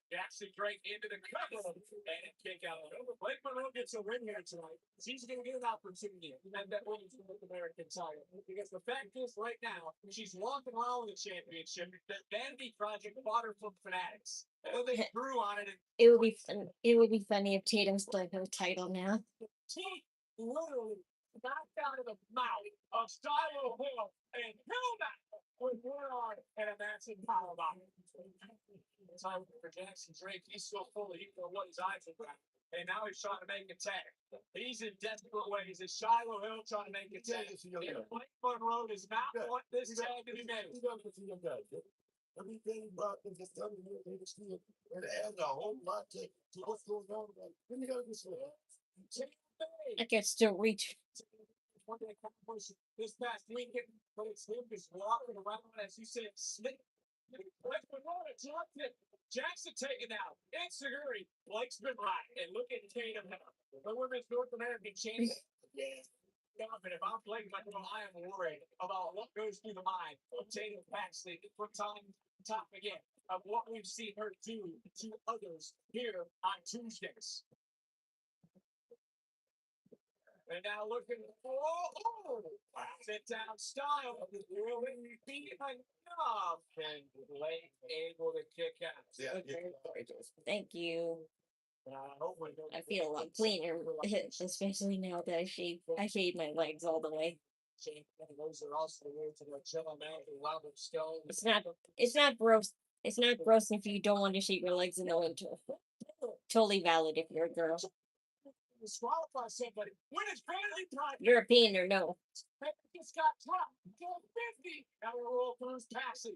C: Jackson Drake into the cover and a kick out. Blake Monroe gets a win here tonight. She's going to get an opportunity and that women's North American title. Because the fact is, right now, she's walking around with the championship. The Vanity Project bought her from Fanatics. And then they grew on it. And
A: It would be fun. It would be funny if Tatum stole her title now.
C: teeth literally knocked out of the mouth of Shiloh Hill and held that with one arm and a massive power bomb. Time for Jackson Drake. He's still fully, he don't know what his eyes are about. And now he's trying to make a tag. He's in desperate ways. It's Shiloh Hill trying to make a tag. And Blake Monroe does not want this tag to be made.
J: Everything about them just done in the industry and add a whole lot to what's going on. Let me go this way.
A: I can still reach.
C: One day controversy this past weekend, but it's him just walking around as you said, slick. Blake Monroe dropped it. Jackson taken out. Insecurity. Blake's been right. And look at Tatum now. The women's North American champion. But if I'm Blake Monroe, I am worried about what goes through the mind of Tatum Paxley for time again of what we've seen her do to others here on Tuesdays. And now looking for sit down style. Really beating enough. And Blake able to kick out.
J: Yeah.
A: Thank you. I feel a lot cleaner, especially now that I shaved my legs all the way.
C: Those are also weird to the Jello Man and Robert Stone.
A: It's not gross. It's not gross if you don't want to shave your legs in the winter. Totally valid if you're a girl.
C: Disqualify somebody when it's family time.
A: European or no.
C: Just got dropped. 50. Now we're all through passing.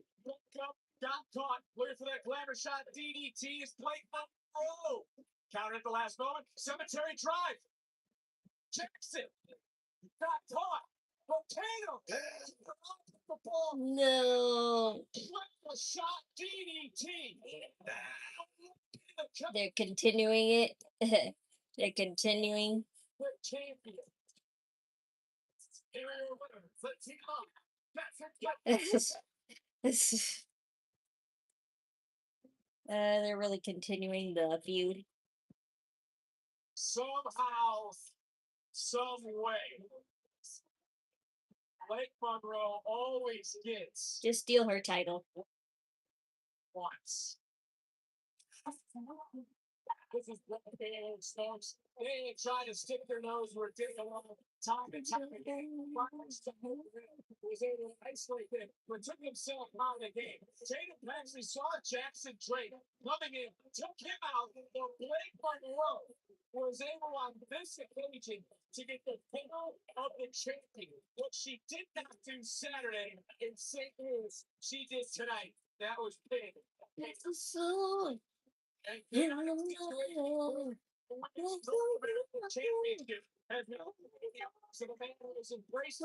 C: Got caught. Looking for that glamour shot. DDT is playing up. Oh! Counter at the last moment. Cemetery drive. Jackson got caught. Potato. The ball.
A: No.
C: Glamour shot. DDT.
A: They're continuing it. They're continuing.
C: The champion. Let's see.
A: They're really continuing the feud.
C: Somehow, some way, Blake Monroe always gets
A: Just steal her title.
C: once. This is what they try to stick their nose where it didn't belong time and time again. Was able to isolate them, but took himself out of the game. Tatum actually saw Jackson Drake coming in, took him out. But Blake Monroe was able on this occasion to get the title of the champion. What she did not do Saturday in St. Louis, she did tonight. That was big.
A: It's a song.
C: And championship has no so the man was embraced.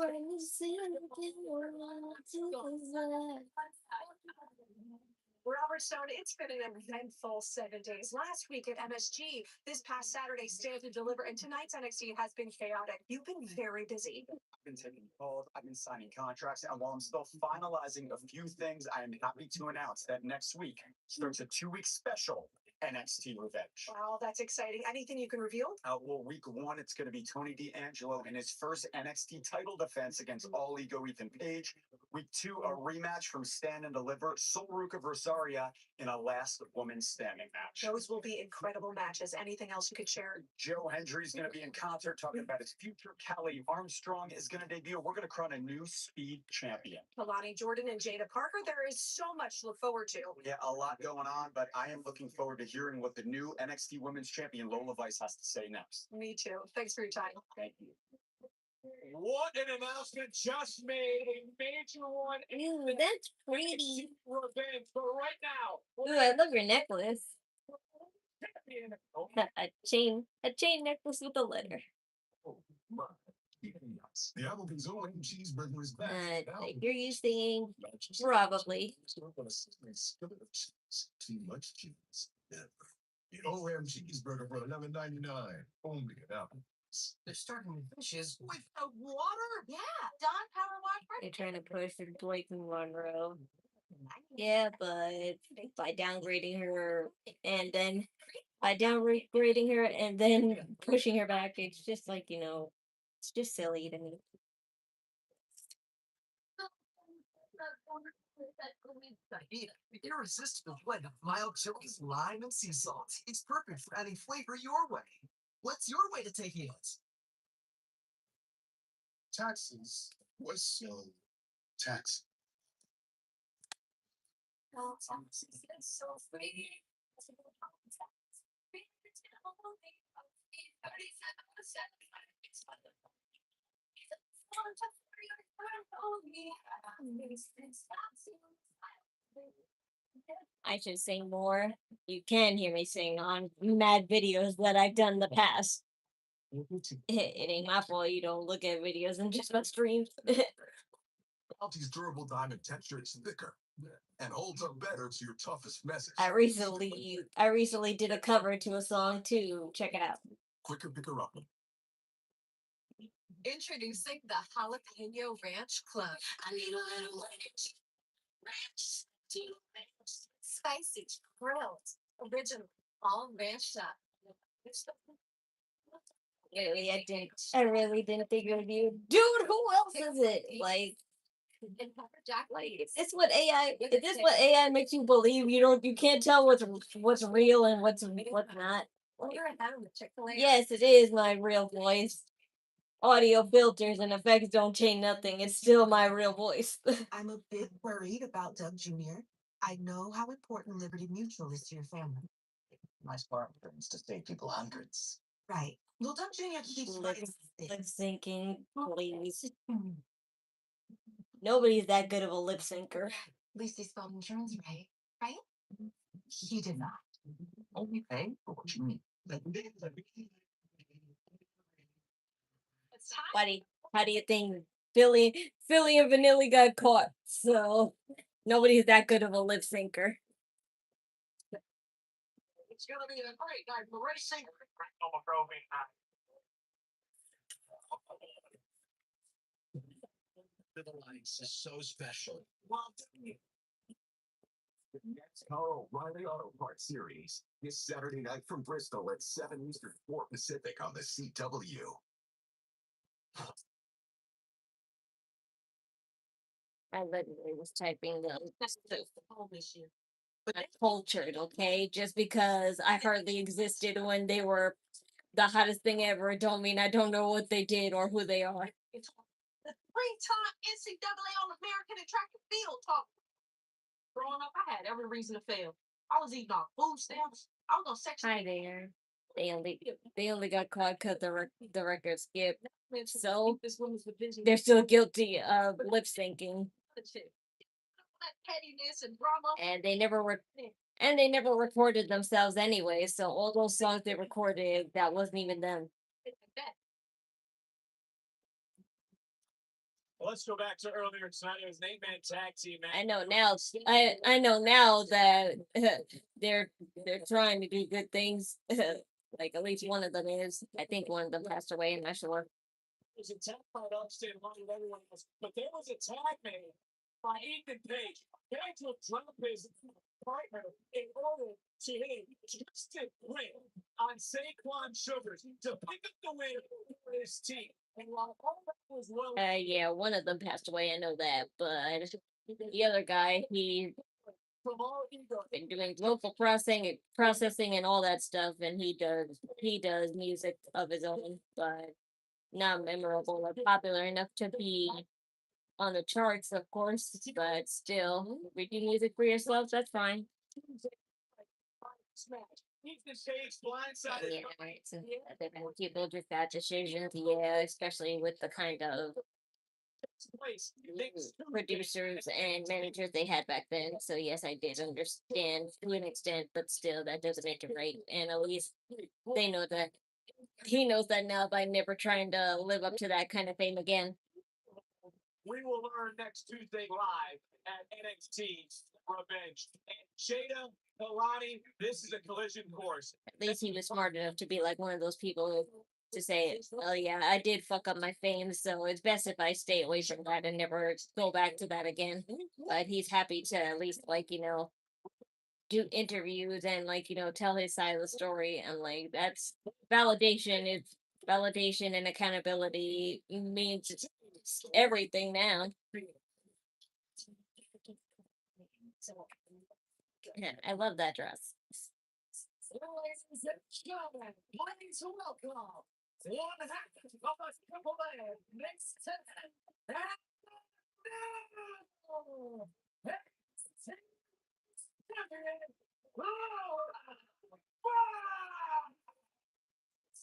G: Robert Stone, it's been an eventful 7 days. Last week at MSG, this past Saturday, Stand and Deliver, and tonight's NXT has been chaotic. You've been very busy.
H: I've been taking calls, I've been signing contracts, and while I'm still finalizing a few things, I am happy to announce that next week starts a 2-week special NXT Revenge.
G: Wow, that's exciting. Anything you can reveal?
H: Well, week 1, it's going to be Tony D'Angelo in his first NXT title defense against All Ego Ethan Page. Week 2, a rematch from Stand and Deliver, Sol Ruca versus Arya in a last woman standing match.
G: Those will be incredible matches. Anything else you could share?
H: Joe Hendry's going to be in concert talking about his future. Callie Armstrong is going to debut. We're going to crown a new speed champion.
G: Kalani Jordan and Jada Parker, there is so much to look forward to.
H: Yeah, a lot going on, but I am looking forward to hearing what the new NXT Women's Champion Lola Vice has to say next.
G: Me too. Thanks for your time.
H: Thank you.
C: What an announcement just made, a major one.
A: Ooh, that's pretty.
C: Revenge, but right now.
A: Ooh, I love your necklace.
C: Champion.
A: A chain necklace with a letter.
J: The Applebee's own cheeseburger is back.
A: You're using probably.
J: Too much cheese. Never. The OM cheeseburger for $11.99. Only at Applebee's.
E: They're starting fishes without water?
D: Yeah, Don Power Wash.
A: They're trying to push her Blake Monroe. Yeah, but by downgrading her and then pushing her back, it's just like, it's just silly to me.
E: Irresistible blend of mild chilies, lime, and sea salt. It's perfect for adding flavor your way. What's your way to taking it?
J: Taxes was so taxing.
M: So free.
A: I should sing more. You can hear me sing on mad videos that I've done in the past. It ain't my fault you don't look at videos and just my streams.
J: Alti's durable diamond texture is thicker and holds up better to your toughest message.
A: I recently did a cover to a song too. Check it out.
J: Quicker picker up.
E: Introducing the Jalapeno Ranch Club. I need a little ranch. Spicy, grilled, original, all ranch up.
A: I really didn't think it would be. Dude, who else is it? Like, is this what AI makes you believe? You can't tell what's real and what's not. Yes, it is my real voice. Audio filters and effects don't change nothing. It's still my real voice.
E: I'm a bit worried about Doug Jr. I know how important Liberty Mutual is to your family.
H: Nice part is to save people hundreds.
E: Right. Well, Doug Jr. keeps
A: Lip syncing, please. Nobody's that good of a lip syncer.
E: At least he spelled insurance right, right? He did not.
J: Only pay for what you need.
A: How do you think Philly and Vanilli got caught? So nobody's that good of a lip syncer.
C: It's gonna be a great night for racing. Homophobic night.
B: The lights is so special.
J: Carl Riley Auto Parts Series this Saturday night from Bristol at 7 Eastern, 4 Pacific on the CW.
A: I literally was typing the cultured, okay? Just because I hardly existed when they were the hottest thing ever, don't mean I don't know what they did or who they are.
I: It's the three-time NCAA All-American and track and field talk. Growing up, I had every reason to fail. I was eating off food stamps. I was on section.
A: Hi there. They only got caught because the record skipped. So they're still guilty of lip syncing.
I: Pettiness and drama.
A: And they never recorded themselves anyway, so all those songs they recorded, that wasn't even them.
C: Well, let's go back to earlier tonight. It was an 8-man tag team match.
A: I know now that they're trying to do good things. Like at least one of them is. I think one of them passed away. I'm not sure.
C: It was a tag by Upstate along with everyone else, but there was a tag made by Ethan Page. Page will drop his partner in order to hit Twisted Grip on Saquon Sugars to pick up the win for his team. And while all that was well,
A: Yeah, one of them passed away. I know that, but the other guy, he
C: from all ego,
A: been doing vocal processing and all that stuff, and he does music of his own, but not memorable or popular enough to be on the charts, of course, but still, if you do music for yourself, that's fine.
C: Ethan Page blindsided.
A: Yeah, right. So they're gonna keep those with bad decisions, yeah, especially with the kind of producers and managers they had back then. So yes, I did understand to an extent, but still, that doesn't make it right. And at least they know that he knows that now by never trying to live up to that kind of fame again.
C: We will learn next Tuesday live at NXT Revenge. And Shada, Kalani, this is a collision course.
A: At least he was smart enough to be like one of those people to say, oh yeah, I did fuck up my fame, so it's best if I stay away from that and never go back to that again. But he's happy to at least, like, do interviews and, like, tell his side of the story. And, like, that's validation. It's validation and accountability means everything now. Yeah, I love that dress.
C: Ladies and gentlemen, please welcome one half of the Triple A next to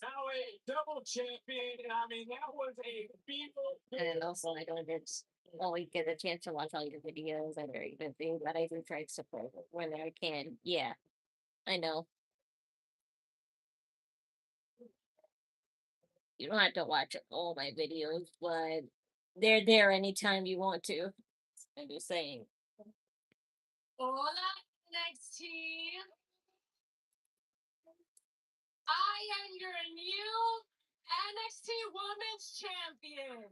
C: now a double champion. I mean, that was a people.
A: And also, I don't always get a chance to watch all your videos. I'm very busy, but I do try to support when I can. Yeah, I know. You don't have to watch all my videos, but they're there anytime you want to. I'm just saying.
I: Hola, NXT. I am your new NXT Women's Champion.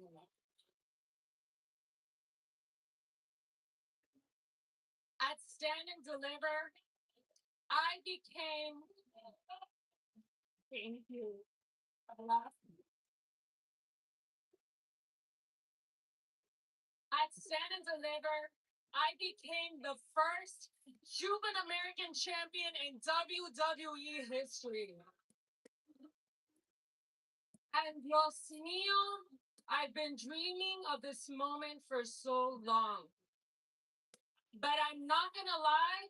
I: At Stand and Deliver, I became. Thank you. At Stand and Deliver, I became the first Cuban American champion in WWE history. And Dios mío, I've been dreaming of this moment for so long. But I'm not gonna lie,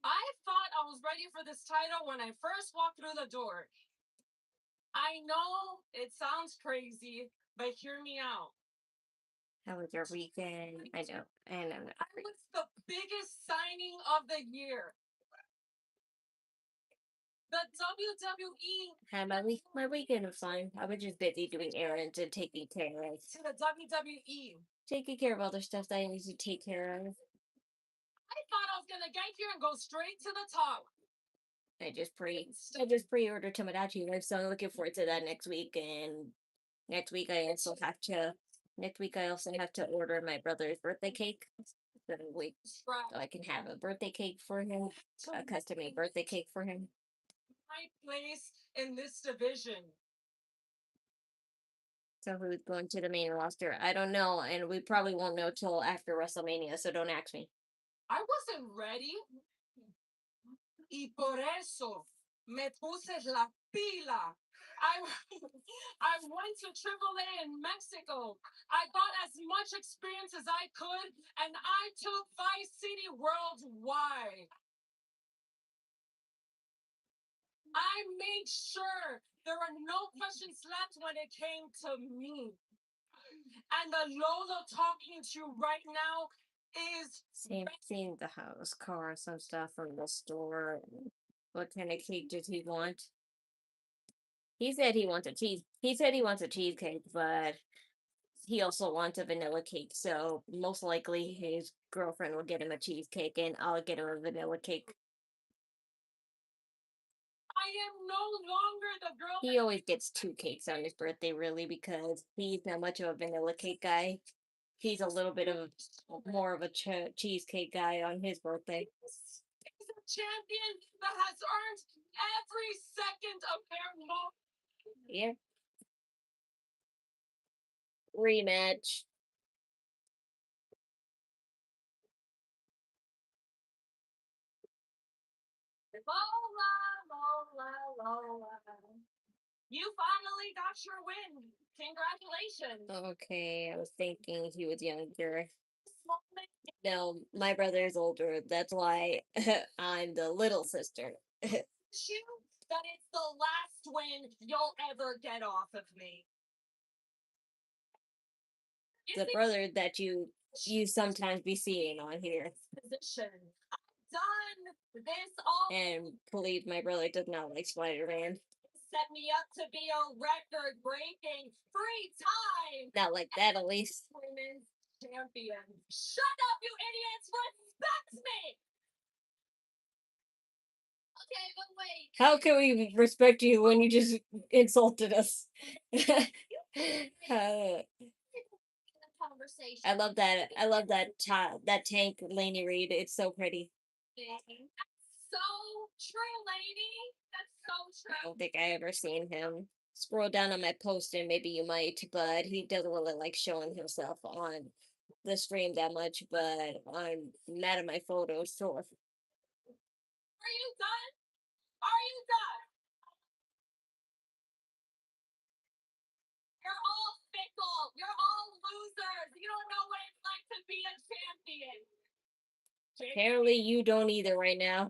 I: I thought I was ready for this title when I first walked through the door. I know it sounds crazy, but hear me out.
A: How was your weekend? I know. And I'm not
I: I
A: free.
I: was the biggest signing of the year. The WWE
A: How my weekend was fine. I was just busy doing errands and taking care of
I: to the WWE.
A: other stuff that I need to take care of.
I: I thought I was gonna get here and go straight to the top.
A: I just pre-ordered Tomodachi Life, so I'm looking forward to that next week. And next week I also have to order my brother's birthday cake. So I can have a birthday cake for him, a custom made birthday cake for him.
I: My place in this division.
A: So who's going to the main roster? I don't know, and we probably won't know till after WrestleMania, so don't ask me.
I: I wasn't ready. Y por eso me puse la pila. I went to AAA in Mexico. I got as much experience as I could, and I took Vice City worldwide. I made sure there were no questions left when it came to me. And the Lola talking to you right now is
A: Same thing, the house, car, some stuff from the store. What kind of cake does he want? He said he wants a cheesecake, but he also wants a vanilla cake. So most likely his girlfriend will get him a cheesecake and I'll get him a vanilla cake.
I: I am no longer the girl.
A: He always gets 2 cakes on his birthday, really, because he's not much of a vanilla cake guy. He's a little bit of more of a cheesecake guy on his birthday.
I: He's a champion that has earned every second of their moment.
A: Yeah. Rematch.
I: Lola. You finally got your win. Congratulations.
A: Okay, I was thinking he was younger. No, my brother is older. That's why I'm the little sister.
I: You that it's the last win you'll ever get off of me.
A: The brother that you sometimes be seeing on here.
I: Position. I've done this all.
A: And believe my brother does not like Spider-Man.
I: Set me up to be a record-breaking 3-time.
A: Not like that, at least.
I: Women's champion. Shut up, you idiots! Respect me.
M: Okay, but wait.
A: How can we respect you when you just insulted us?
M: Conversation.
A: I love that. I love that tank, Lainey Reed. It's so pretty.
I: So true, lady. That's so
A: I
I: true.
A: don't think I ever seen him. Scroll down on my post and maybe you might, but he doesn't really like showing himself on the stream that much. But I'm mad at my photos, so.
I: Are you done? Are you done? You're all fickle. You're all losers. You don't know what it's like to be a champion.
A: Apparently you don't either right now.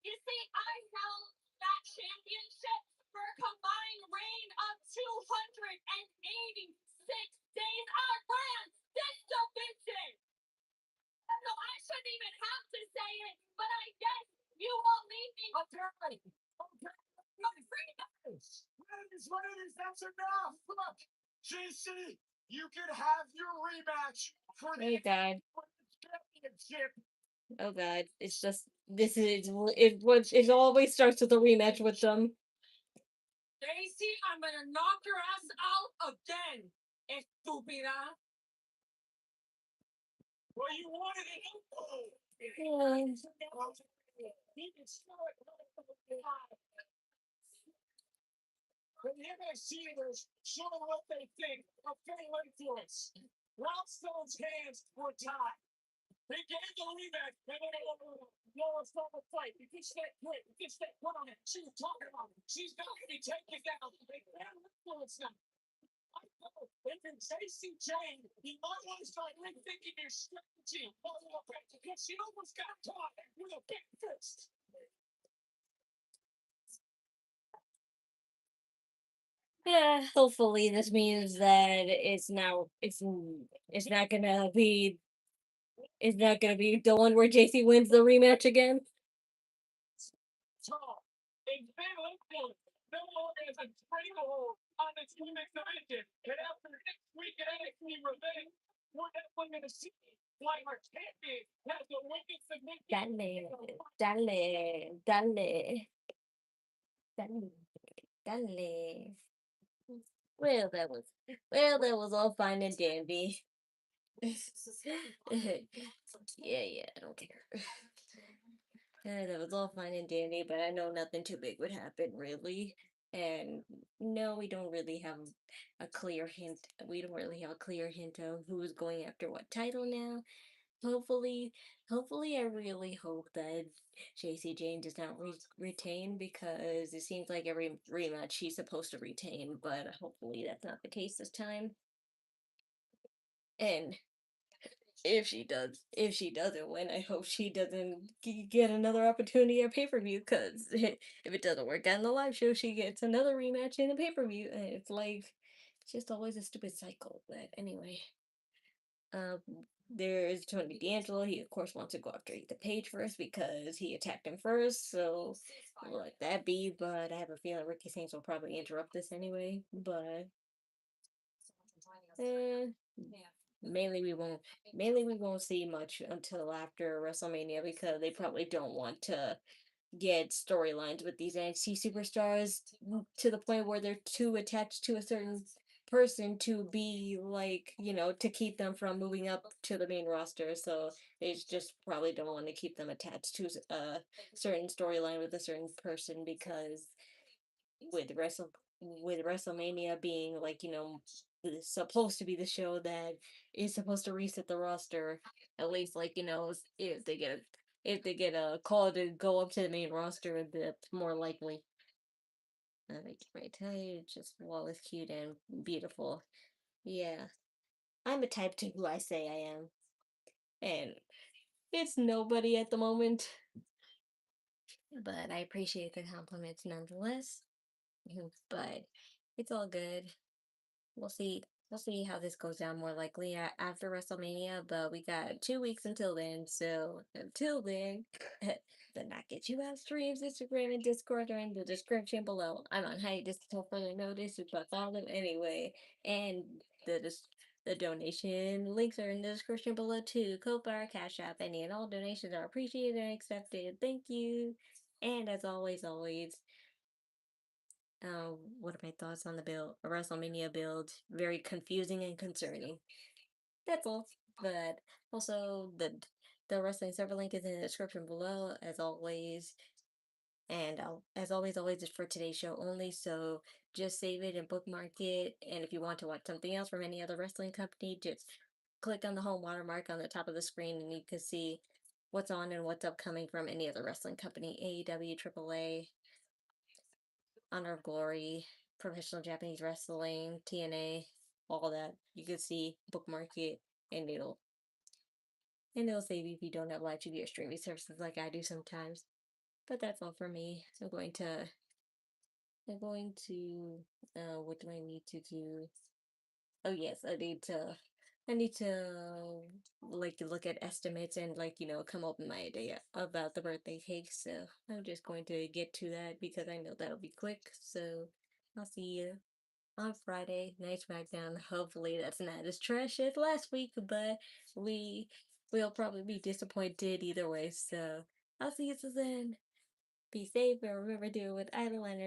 I: You see, I held that championship for a combined reign of 286 days. I ran this division. So I shouldn't even have to say it, but I guess you won't leave me. Okay.
C: Ladies, that's enough. Look, JC, you could have your rematch for the
A: God.
C: championship.
A: Oh God, it's just it always starts with a rematch with them.
I: Daisy, I'm gonna knock your ass out again, estúpida.
C: Well, you wanted it. When the MXTers show what they think of fatal influence, Rob Stone's hands were tied. They gave the rematch. Lola start the fight. You can stay quick. You can stay put on it. She's talking about it. She's got to be taken down. They can't influence now. I know. If you're chasing Jane, you might want to start rethinking your strategy. Because she almost got caught with a big fist.
A: Yeah, hopefully this means that it's not gonna be the one where JC wins the rematch again.
C: Tall, a big influence. No longer is a stranglehold on this women's division. And after next week at NXT Revenge, we're definitely going to see why our champion has the wicked significance.
A: Dale, dale, dale, dale. Well, that was all fine and dandy. Yeah, I don't care. That was all fine and dandy, but I know nothing too big would happen, really. And no, we don't really have a clear hint. We don't really have a clear hint of who's going after what title now. Hopefully, hopefully, I really hope that JC Jane does not retain because it seems like every rematch she's supposed to retain, but hopefully that's not the case this time. And if she doesn't win, I hope she doesn't get another opportunity at pay per view. Because if it doesn't work out in the live show, she gets another rematch in the pay per view, and it's like it's just always a stupid cycle. But anyway, um, there's Tony D'Angelo. He of course wants to go after Ethan Page first because he attacked him first. So we'll let that be. But I have a feeling Ricky Saints will probably interrupt this anyway. But eh, mainly we won't see much until after WrestleMania because they probably don't want to get storylines with these NXT superstars to the point where they're too attached to a certain person to be like, to keep them from moving up to the main roster. So they just probably don't want to keep them attached to a certain storyline with a certain person because with Wrestle with WrestleMania being like, supposed to be the show that is supposed to reset the roster, at least like, if they get a call to go up to the main roster, that's more likely. I tell you, just flawless, cute, and beautiful. Yeah, I'm a type 2 who I say I am. And it's nobody at the moment. But I appreciate the compliments nonetheless. But it's all good. We'll see. We'll see how this goes down more likely after WrestleMania, but we got 2 weeks until then. So until then, the Not Get You Out streams, Instagram, and Discord are in the description below. I'm on hiatus until further notice, but follow them anyway. And the donation links are in the description below too. Ko-Fi, Cashapp, any and all donations are appreciated and accepted. Thank you. And as always, what are my thoughts on the build? A WrestleMania build. Very confusing and concerning. That's all. But also the wrestling server link is in the description below, as always. And as always, it's for today's show only. So just save it and bookmark it. And if you want to watch something else from any other wrestling company, just click on the home watermark on the top of the screen, and you can see what's on and what's upcoming from any other wrestling company: AEW, AAA, Honor of Glory, Professional Japanese Wrestling, TNA, all that. You can see, bookmark it, and it'll save you if you don't have live TV or streaming services like I do sometimes. But that's all for me. What do I need to do? Oh yes, I need to like look at estimates and come up with my idea about the birthday cake. So I'm just going to get to that because I know that'll be quick. So I'll see you on Friday, Night SmackDown. Hopefully that's not as trash as last week, but we'll probably be disappointed either way. So I'll see you then. Be safe and remember to do it with eyeliner.